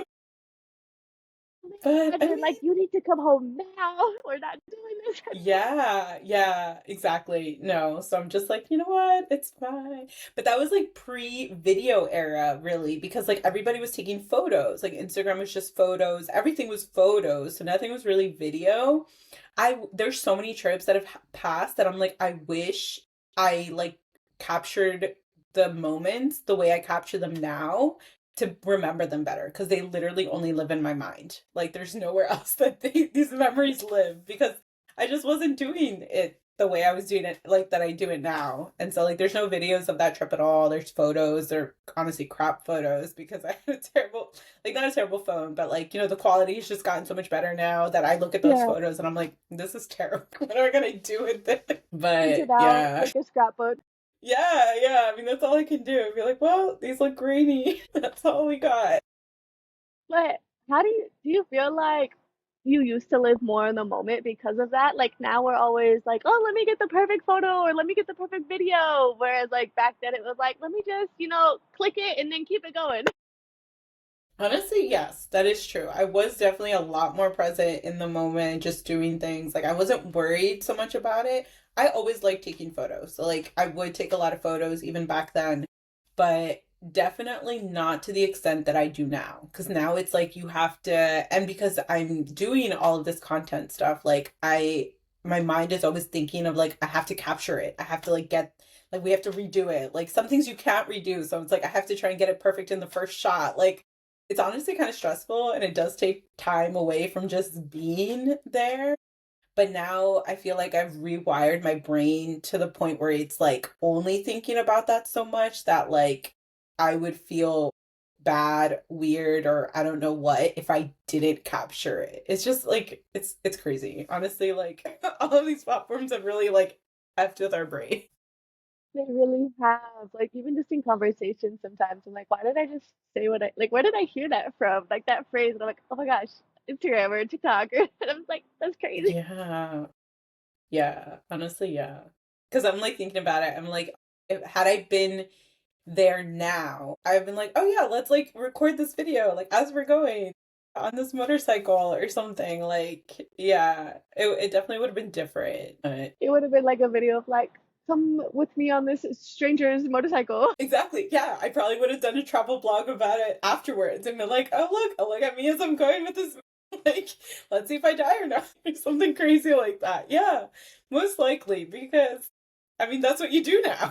But I Imagine, like, mean, you need to come home now. We're not doing this anymore. yeah, yeah, exactly. No, so I'm just like, you know what? It's fine. But that was like pre-video era, really, because like everybody was taking photos. Like Instagram was just photos. Everything was photos, so nothing was really video. There's so many trips that have passed that I'm like, I wish I like captured the moments the way I capture them now to remember them better because they literally only live in my mind. Like there's nowhere else that these memories live because I just wasn't doing it the way I was doing it like that I do it now. And so like there's no videos of that trip at all. There's photos. They're honestly crap photos because I had a terrible like not a terrible phone, but like the quality's just gotten so much better now that I look at those Yeah, photos and I'm like, this is terrible. What am I gonna do with it? print But it out, yeah. make a scrapbook. Yeah, yeah. I mean that's all I can do. Be like, well, these look grainy. That's all we got. But how do you feel like you used to live more in the moment because of that? Like now we're always like, oh, let me get the perfect photo or let me get the perfect video. Whereas like back then it was like, let me just, click it and then keep it going. Honestly, yes, that is true. I was definitely a lot more present in the moment, just doing things. Like I wasn't worried so much about it. I always liked taking photos. So like I would take a lot of photos even back then, but definitely not to the extent that I do now. Because now it's like you have to, and because I'm doing all of this content stuff, like my mind is always thinking of like I have to capture it. I have to like get like we have to redo it. Like some things you can't redo. So it's like I have to try and get it perfect in the first shot. Like it's honestly kind of stressful and it does take time away from just being there. But now I feel like I've rewired my brain to the point where it's like only thinking about that so much that like I would feel bad, weird, or I don't know what if I didn't capture it. It's just like it's crazy. Honestly, like all of these platforms have really like effed with our brain. They really have. Like even just in conversation sometimes I'm like, why did I just say what I like where did I hear that from? Like that phrase and I'm like, oh my gosh, Instagram or TikTok and I'm like, that's crazy. Yeah. Yeah, honestly, yeah. Because I'm like thinking about it. I'm like, had I been there now, I've been like, oh yeah, let's like record this video, like as we're going on this motorcycle or something. Like, yeah, it definitely would have been different. But It would have been like a video of like, come with me on this stranger's motorcycle. exactly, yeah, I probably would have done a travel blog about it afterwards and been like, oh look at me as I'm going with this. Like, let's see if I die or not, or something crazy like that. Yeah, most likely because I mean that's what you do now.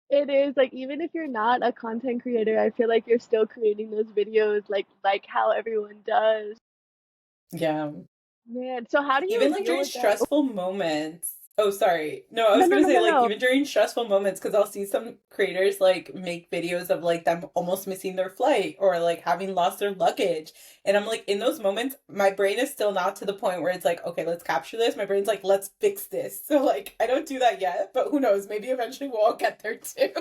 It is like even if you're not a content creator, I feel like you're still creating those videos like how everyone does. Yeah. Man, so how do Even you like deal during with that? Oh, stressful moments. Oh, sorry. No, I no, was no, gonna no, say no, like no. even during stressful moments, because I'll see some creators like make videos of like them almost missing their flight or like having lost their luggage. And I'm like, in those moments, my brain is still not to the point where it's like, okay, let's capture this. My brain's like, let's fix this. So like I don't do that yet, but who knows? Maybe eventually we'll all get there too.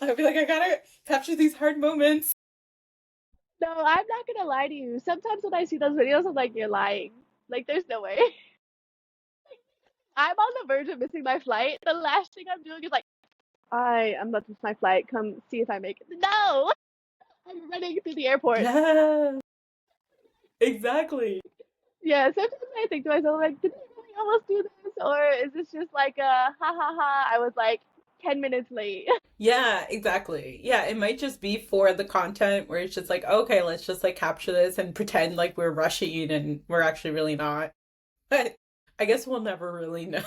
I'll be like, I gotta capture these hard moments. No, I'm not gonna lie to you. Sometimes when I see those videos, I'm like, you're lying. Like, there's no way. I'm on the verge of missing my flight. The last thing I'm doing is like, I'm about to miss my flight. Come see if I make it. No, I'm running through the airport. Yeah, exactly. Yeah, sometimes I think to myself, like, did we really almost do this? Or is this just like a ha ha ha? I was like 10 minutes late. Yeah, exactly. Yeah, it might just be for the content where it's just like, okay, let's just like capture this and pretend like we're rushing and we're actually really not. But I guess we'll never really know.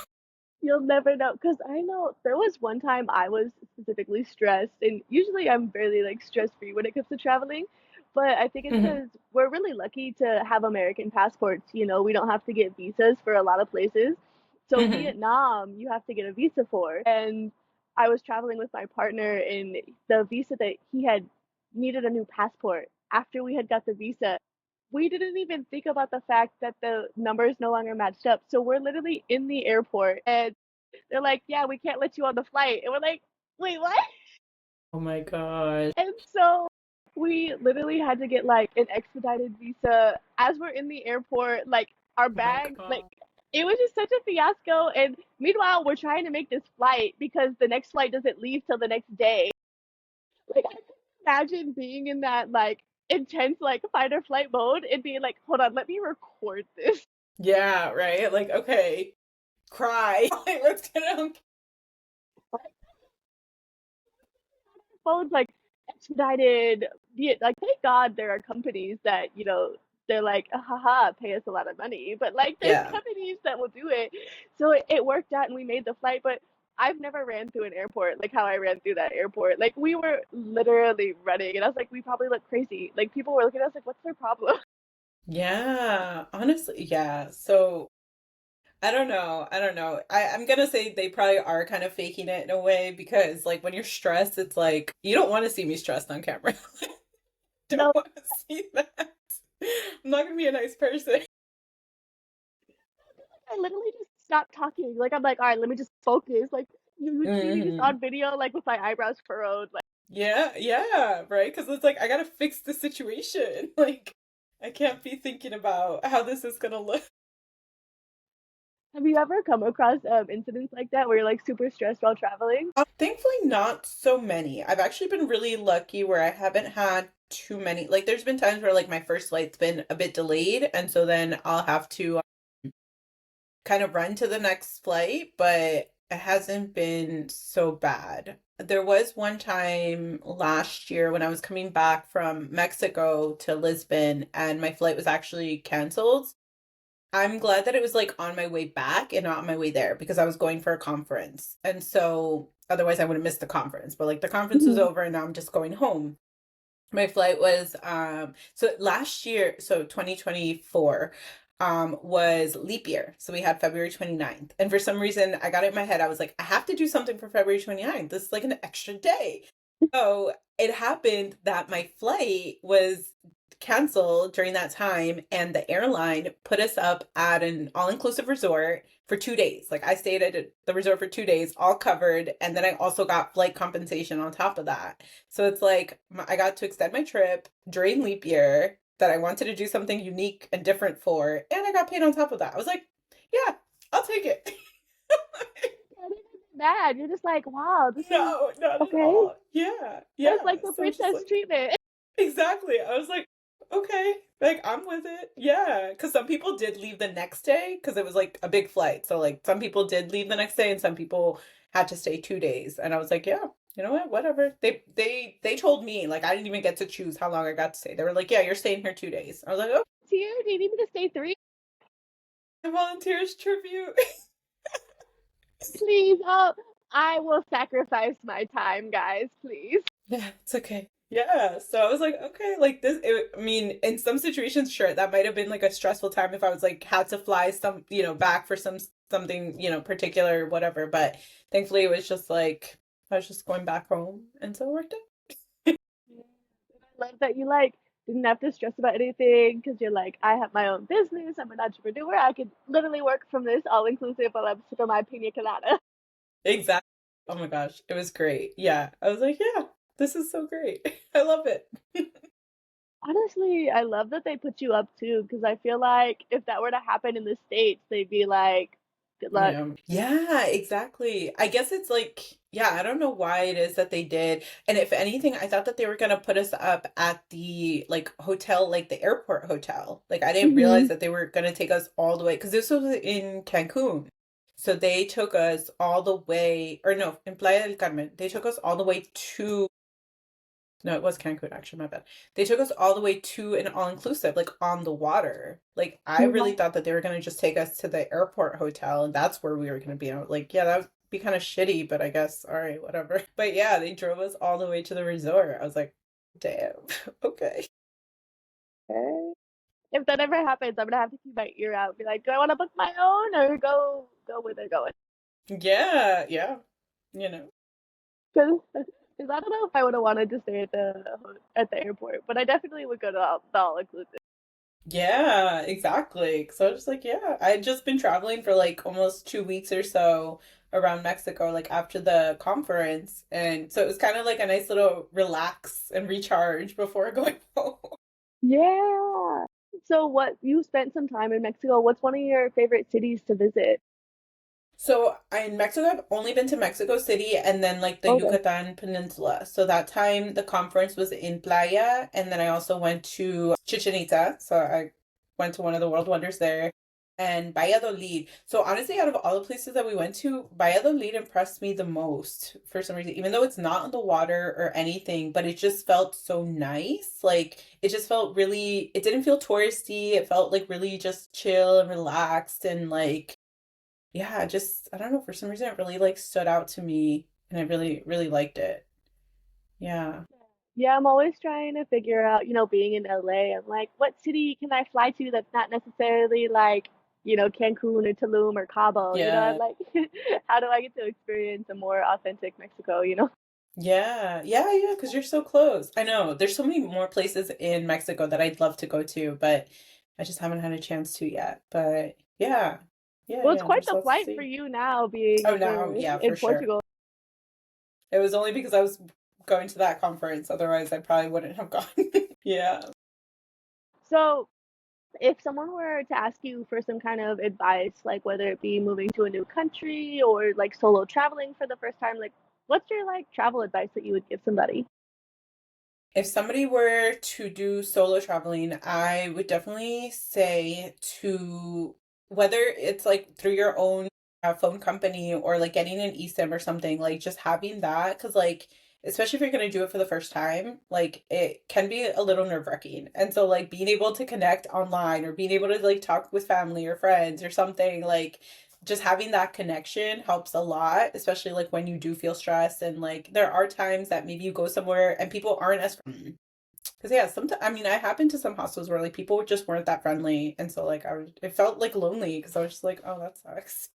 You'll never know. Because I know there was one time I was specifically stressed, and usually I'm fairly like stress free when it comes to traveling. But I think it's Mhm, because we're really lucky to have American passports. You know, we don't have to get visas for a lot of places. So mhm. Vietnam, you have to get a visa for. And I was traveling with my partner, and the visa that he had needed a new passport after we had got the visa. We didn't even think about the fact that the numbers no longer matched up. So we're literally in the airport and they're like, yeah, we can't let you on the flight. And we're like, wait, what? Oh my gosh. And so we literally had to get like an expedited visa as we're in the airport, like our Oh my bags, like God. it was just such a fiasco. And meanwhile, we're trying to make this flight because the next flight doesn't leave till the next day. Like I can imagine being in that like intense like fight or flight mode and being like, hold on, let me record this. Yeah, right? Like, okay, cry. Like, let's get on. Phones like expedited. Like thank God there are companies that they're like haha pay us a lot of money, but like there's Yeah. companies that will do it. So it worked out and we made the flight, but I've never ran through an airport like how I ran through that airport. Like we were literally running, and I was like, we probably look crazy. Like people were looking at us like, what's their problem? Yeah, honestly, yeah. So I don't know. I don't know. I'm gonna say they probably are kind of faking it in a way because like when you're stressed, it's like you don't want to see me stressed on camera. No, Don't want to see that. I'm not gonna be a nice person. I literally just stopped talking. Like I'm like, all right, let me just focus. Like you would see me just Hmm. on video, like with my eyebrows furrowed. Like, Yeah, yeah, right? Because it's like I gotta fix the situation. Like I can't be thinking about how this is gonna look. have you ever come across incidents like that where you're like super stressed while traveling? Thankfully, not so many. I've actually been really lucky where I haven't had too many. Like there's been times where like my first flight's been a bit delayed, and so then I'll have to kind of run to the next flight, but it hasn't been so bad. There was one time last year when I was coming back from Mexico to Lisbon and my flight was actually canceled. I'm glad that it was like on my way back and not on my way there because I was going for a conference. And so otherwise I would have missed the conference. But like the conference was Mhm. over and now I'm just going home. My flight was so last year, so 2024 was leap year. So we had February 29th. And for some reason I got it in my head. I was like, I have to do something for February 29th. This is like an extra day. So it happened that my flight was canceled during that time and the airline put us up at an all-inclusive resort for 2 days. Like I stayed at the resort for 2 days, all covered, and then I also got flight compensation on top of that. So it's like I got to extend my trip during leap year that I wanted to do something unique and different for, and I got paid on top of that. I was like, yeah, I'll take it. You're not even mad. You're just like, wow, this is No, not at okay. all. Yeah, It's yeah. like the So it's just princess like treatment. exactly. I was like, okay, like I'm with it. Yeah, because some people did leave the next day because it was like a big flight. So like some people did leave the next day and some people had to stay 2 days. And I was like, yeah, you know what? Whatever. They told me like I didn't even get to choose how long I got to stay. They were like, yeah, you're staying here 2 days. I was like, oh, Here, do you need me to stay three? volunteers tribute. Please. I will sacrifice my time, guys, please. Yeah, it's okay. Yeah. So I was like, okay, like this, I mean, in some situations, sure, that might have been like a stressful time if I was like had to fly some, back for something, particular, whatever. But thankfully it was just like I was just going back home and so it worked out. Yeah. And I love that you like didn't have to stress about anything because you're like, I have my own business. I'm an entrepreneur. I could literally work from this all inclusive while I'm sipping my pina colada. Exactly. Oh my gosh, it was great. Yeah. I was like, yeah, this is so great. I love it. Honestly, I love that they put you up too because I feel like if that were to happen in the States, they'd be like, good luck. Yeah. Yeah, exactly. I guess it's like, yeah, I don't know why it is that they did. And if anything, I thought that they were gonna put us up at the like hotel, like the airport hotel. Like I didn't realize Hmm. that they were gonna take us all the way because this was in Cancun. So they took us all the way, or no, in Playa del Carmen. They took us all the way to no, it was Cancun, actually, my bad. They took us all the way to an all-inclusive, like on the water. Like I really thought that they were gonna just take us to the airport hotel and that's where we were gonna be. I was like, yeah, that would be kind of shitty, but I guess all right, whatever. But yeah, they drove us all the way to the resort. I was like, damn, okay. Okay. If that ever happens, I'm gonna have to keep my ear out. Be like, do I want to book my own or go where they're going? Yeah, yeah, you know. Because I don't know if I would have wanted to stay at the airport, but I definitely would go to the all inclusive. Yeah, exactly. So I was just like, yeah, I'd just been traveling for like almost 2 weeks or so around Mexico, like after the conference. And so it was kind of like a nice little relax and recharge before going home. Yeah. So what you spent some time in Mexico? What's one of your favorite cities to visit? So in Mexico, I've only been to Mexico City and then like the Okay. Yucatan Peninsula. So that time the conference was in Playa, and then I also went to Chichen Itza. So I went to one of the world wonders there, and Valladolid. So honestly, out of all the places that we went to, Valladolid impressed me the most for some reason, even though it's not on the water or anything, but it just felt so nice. Like it just felt really, it didn't feel touristy. It felt like really just chill and relaxed and like yeah, just I don't know, for some reason it really like stood out to me and I really, really liked it. Yeah. Yeah, I'm always trying to figure out, being in LA, I'm like, what city can I fly to that's not necessarily like, Cancun or Tulum or Cabo, I'm Yeah. like, how do I get to experience a more authentic Mexico? Yeah. Yeah, yeah, because you're so close. I know. There's so many more places in Mexico that I'd love to go to, but I just haven't had a chance to yet. But yeah. Yeah, Well, it's yeah, quite there's the lots to flight for see. you now being Oh, now, yeah, in for sure. Portugal. It was only because I was going to that conference. Otherwise, I probably wouldn't have gone. Yeah. So, if someone were to ask you for some kind of advice, like whether it be moving to a new country or like solo traveling for the first time, like what's your like travel advice that you would give somebody? If somebody were to do solo traveling, I would definitely say to whether it's like through your own phone company or like getting an eSIM or something, like just having that, because like especially if you're gonna do it for the first time, like it can be a little nerve-wracking. And so like being able to connect online or being able to like talk with family or friends or something, like just having that connection helps a lot, especially like when you do feel stressed and like there are times that maybe you go somewhere and people aren't as because yeah, sometimes I mean I happened to some hostels where like people just weren't that friendly, and so like it felt like lonely because I was just like, oh, that sucks.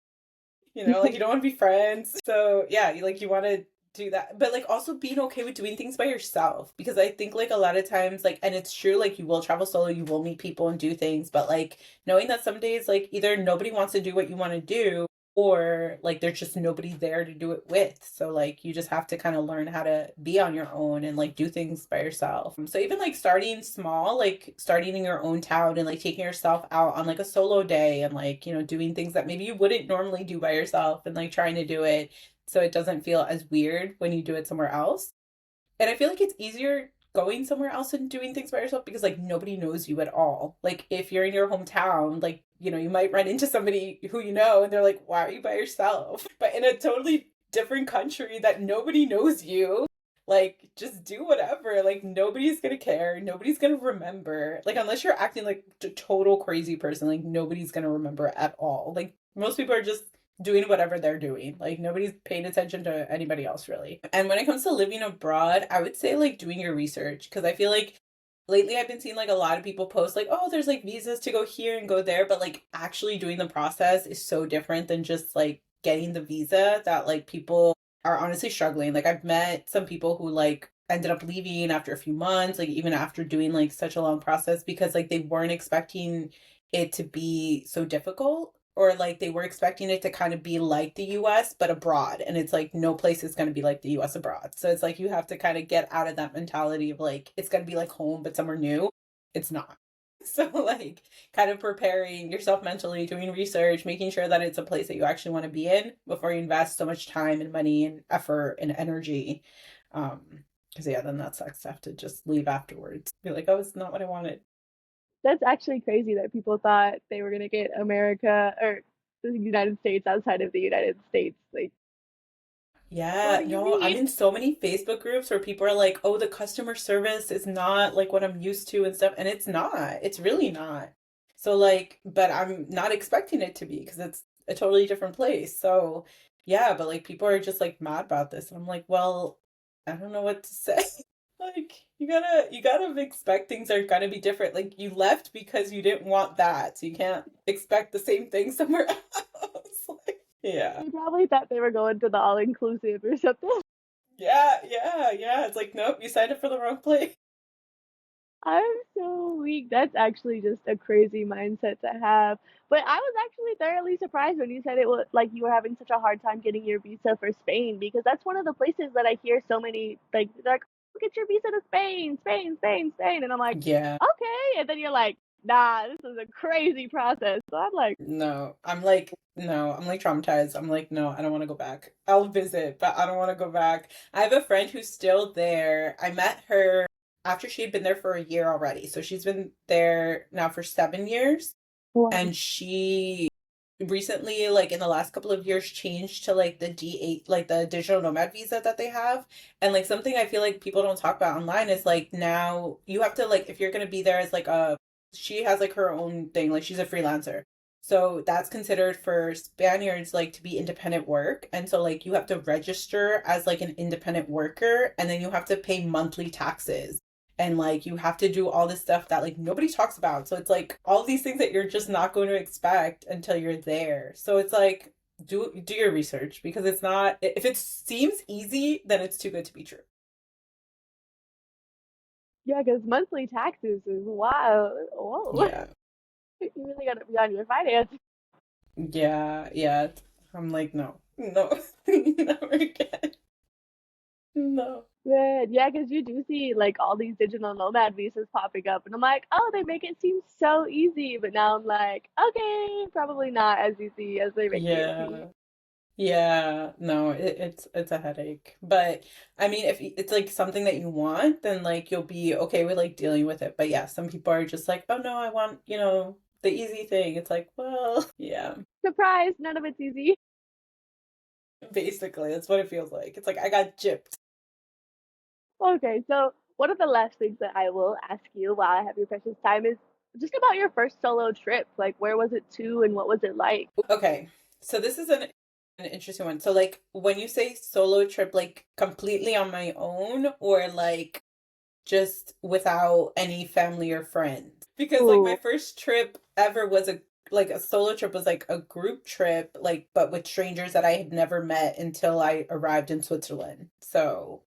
Like you don't want to be friends. So yeah, you want to do that, but like also being okay with doing things by yourself, because I think like a lot of times like, and it's true, like you will travel solo, you will meet people and do things, but like knowing that some days like either nobody wants to do what you want to do, or like there's just nobody there to do it with. So like you just have to kind of learn how to be on your own and like do things by yourself. So even like starting small, like starting in your own town and like taking yourself out on like a solo day and like, doing things that maybe you wouldn't normally do by yourself and like trying to do it so it doesn't feel as weird when you do it somewhere else. And I feel like it's easier going somewhere else and doing things by yourself because like nobody knows you at all. Like if you're in your hometown, like, you might run into somebody who and they're like, "Why are you by yourself?" But in a totally different country that nobody knows you, like just do whatever. Like nobody's going to care. Nobody's going to remember. Like unless you're acting like a total crazy person, like nobody's going to remember at all. Like most people are just doing whatever they're doing. Like nobody's paying attention to anybody else really. And when it comes to living abroad, I would say like doing your research because I feel like lately I've been seeing like a lot of people post like, oh, there's like visas to go here and go there, but like actually doing the process is so different than just like getting the visa that like people are honestly struggling. Like I've met some people who like ended up leaving after a few months, like even after doing like such a long process because like they weren't expecting it to be so difficult or like they were expecting it to kind of be like the US but abroad and it's like no place is going to be like the US abroad. So it's like you have to kind of get out of that mentality of like it's going to be like home but somewhere new. It's not. So like kind of preparing yourself mentally, doing research, making sure that it's a place that you actually want to be in before you invest so much time and money and effort and energy. Um because yeah, then that sucks to have to just leave afterwards. Be like, oh, it's not what I wanted. That's actually crazy that people thought they were gonna get America or the United States outside of the United States. Like, what Yeah, do you no, I'm mean? in so many Facebook groups where people are like, oh, the customer service is not like what I'm used to and stuff. And it's not. It's really not. So, like, but I'm not expecting it to be because it's a totally different place. So, yeah, but like people are just like mad about this. And I'm like, well, I don't know what to say. Like, you gotta expect things are gonna be different. Like, you left because you didn't want that. So you can't expect the same thing somewhere else. Like, yeah. They probably thought they were going to the all inclusive or something. Yeah, yeah, yeah. It's like, nope, you signed up for the wrong place. I'm so weak. That's actually just a crazy mindset to have. But I was actually thoroughly surprised when you said it was like you were having such a hard time getting your visa for Spain because that's one of the places that I hear so many like they're like "Oh, get your visa to Spain, Spain, Spain, Spain," and I'm like, Yeah, okay, and then you're like, nah, this is a crazy process. So I'm like, no, I'm like, no, I'm like traumatized. I'm like, no, I don't want to go back. I'll visit, but I don't want to go back. I have a friend who's still there. I met her after she had been there for a year already. So she's been there now for 7 years. wow. And she recently, like in the last couple of years, changed to like the D8, like the digital nomad visa that they have. And like something I feel like people don't talk about online is like now you have to like if you're gonna be there as like a she has like her own thing, like she's a freelancer. So that's considered for Spaniards like to be independent work. And so like you have to register as like an independent worker and then you have to pay monthly taxes and like you have to do all this stuff that like nobody talks about. So it's like all these things that you're just not going to expect until you're there. So it's like do your research because it's not if it seems easy, then it's too good to be true. Yeah, because monthly taxes is wild. Whoa, Yeah. you really gotta be on your finances. Yeah, yeah. I'm like no. No. Never again. No. Man, yeah, because you do see like all these digital nomad visas popping up, and I'm like, oh, they make it seem so easy, but now I'm like, okay, probably not as easy as they make it seem. Yeah. Yeah, no, it's a headache. But I mean, if it's like something that you want, then like you'll be okay with like dealing with it. But yeah, some people are just like, oh no, I want, the easy thing. It's like, well, yeah, Surprise, none of it's easy. basically, that's what it feels like. It's like I got gypped. Okay, so one of the last things that I will ask you while I have your precious time is just about your first solo trip. Like, where was it to, and what was it like? Okay, so this is an interesting one. So like when you say solo trip, like completely on my own, or like just without any family or friends. Because like my Ooh, first trip ever was a solo trip was like a group trip, like but with strangers that I had never met until I arrived in Switzerland. So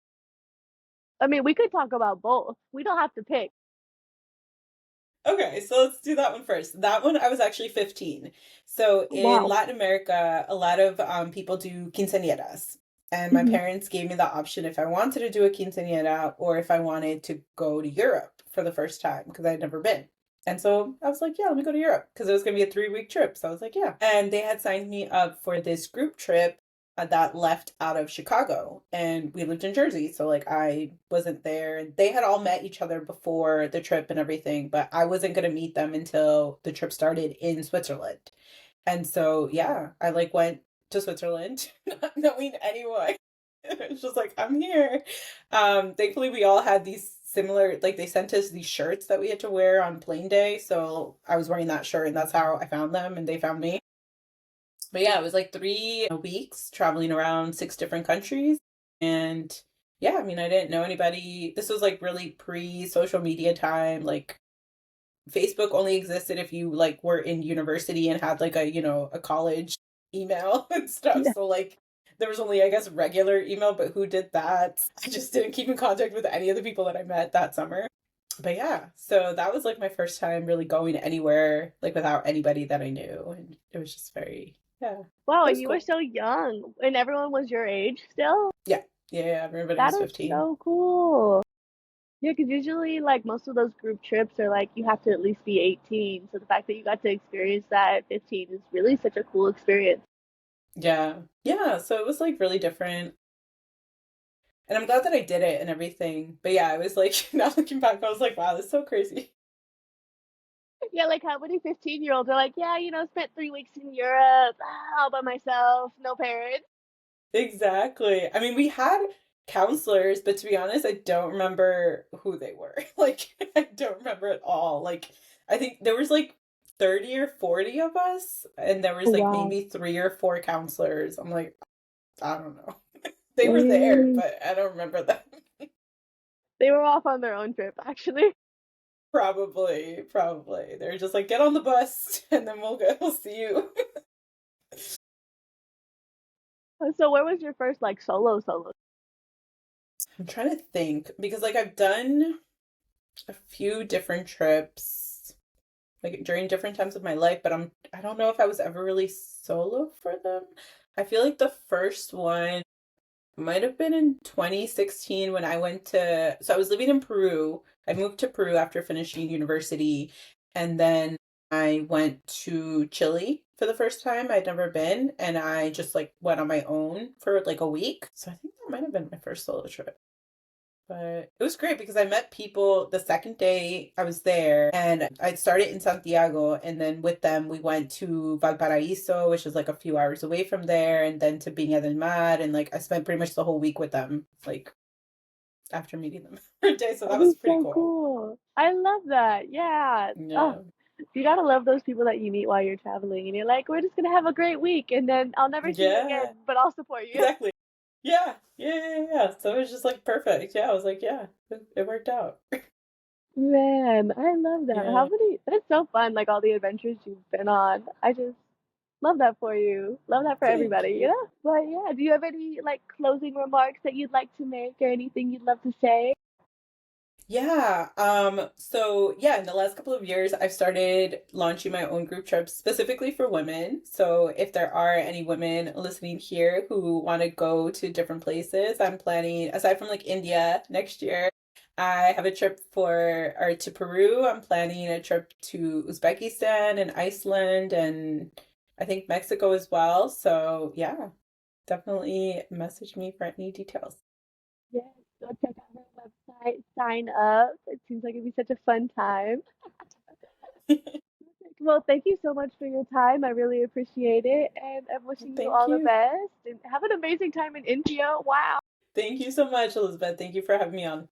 I mean, we could talk about both. We don't have to pick. okay, so let's do that one first. That one I was actually 15. So in Wow. Latin America, a lot of people do quinceañeras. And my Hmm. parents gave me the option if I wanted to do a quinceañera or if I wanted to go to Europe for the first time because I'd never been. And so I was like, yeah, let me go to Europe because it was going to be a 3-week trip. So I was like, yeah. And they had signed me up for this group trip that left out of Chicago and we lived in Jersey. So like I wasn't there and they had all met each other before the trip and everything, but I wasn't going to meet them until the trip started in Switzerland. And so yeah, I like went to Switzerland not knowing anyone. It's just like I'm here. Thankfully we all had these similar like they sent us these shirts that we had to wear on plane day. So I was wearing that shirt and that's how I found them and they found me. But yeah, it was like 3 weeks traveling around 6 different countries. And yeah, I mean, I didn't know anybody. This was like really pre-social media time. Like Facebook only existed if you like were in university and had like a college email and stuff. Yeah. So like there was only, I guess, regular email, but who did that? I just didn't keep in contact with any of the people that I met that summer. But yeah, so that was like my first time really going anywhere like without anybody that I knew. And it was just very, yeah, Wow, it and was you were cool. so young, and everyone was your age still? Yeah. Yeah, everybody That was is 15. so cool. Yeah, because usually, like, most of those group trips are like you have to at least be 18. So the fact that you got to experience that at 15 is really such a cool experience. Yeah. Yeah, so it was like really different. And I'm glad that I did it and everything. But yeah, I was like, now looking back, I was like, wow, this is so crazy. Yeah, like how many 15-year-olds are like, yeah, spent 3 weeks in Europe, all by myself, no parents. Exactly. I mean, we had counselors, but to be honest, I don't remember who they were. Like, I don't remember at all. Like, I think there was like 30 or 40 of us, and there was like Wow. maybe 3 or 4 counselors. I'm like, I don't know. They were there, Mm, but I don't remember them. they were off on their own trip, actually. Probably, probably. They're just like, get on the bus and then we'll go. We'll see you. So where was your first like solo? I'm trying to think because like I've done a few different trips like during different times of my life, but I don't know if I was ever really solo for them. I feel like the first one might have been in 2016 when I went to, so I was living in Peru. I moved to Peru after finishing university, and then I went to Chile for the first time. I'd never been, and I just like went on my own for like a week. So I think that might have been my first solo trip. But it was great because I met people the second day I was there, and I started in Santiago, and then with them we went to Valparaíso, which is like a few hours away from there, and then to Viña del Mar, and like I spent pretty much the whole week with them, like after meeting them for a day. So that That was is pretty so cool. cool. I love that. Yeah. Oh, Yeah. you gotta love those people that you meet while you're traveling, and you're like, we're just gonna have a great week, and then I'll never see you Yeah, again, but I'll support you. exactly. Yeah. Yeah, yeah, yeah. So it was just like perfect. Yeah, I was like, yeah, it worked out. Man, I love that. How Yeah. many? That's so fun. Like all the adventures you've been on. I just love that for you. Love that for Thank everybody. you. But yeah, do you have any like closing remarks that you'd like to make, or anything you'd love to say? Yeah. So yeah, in the last couple of years, I've started launching my own group trips specifically for women. So if there are any women listening here who want to go to different places, I'm planning, aside from like India next year, I have a trip or to Peru. I'm planning a trip to Uzbekistan and Iceland and I think Mexico as well. So yeah, definitely message me for any details. Yes, go check out her website, sign up. It seems like it'd be such a fun time. Well, thank you so much for your time. I really appreciate it. And I'm wishing you Thank all the you. best. And have an amazing time in India. Wow. Thank you so much, Elizabeth. Thank you for having me on.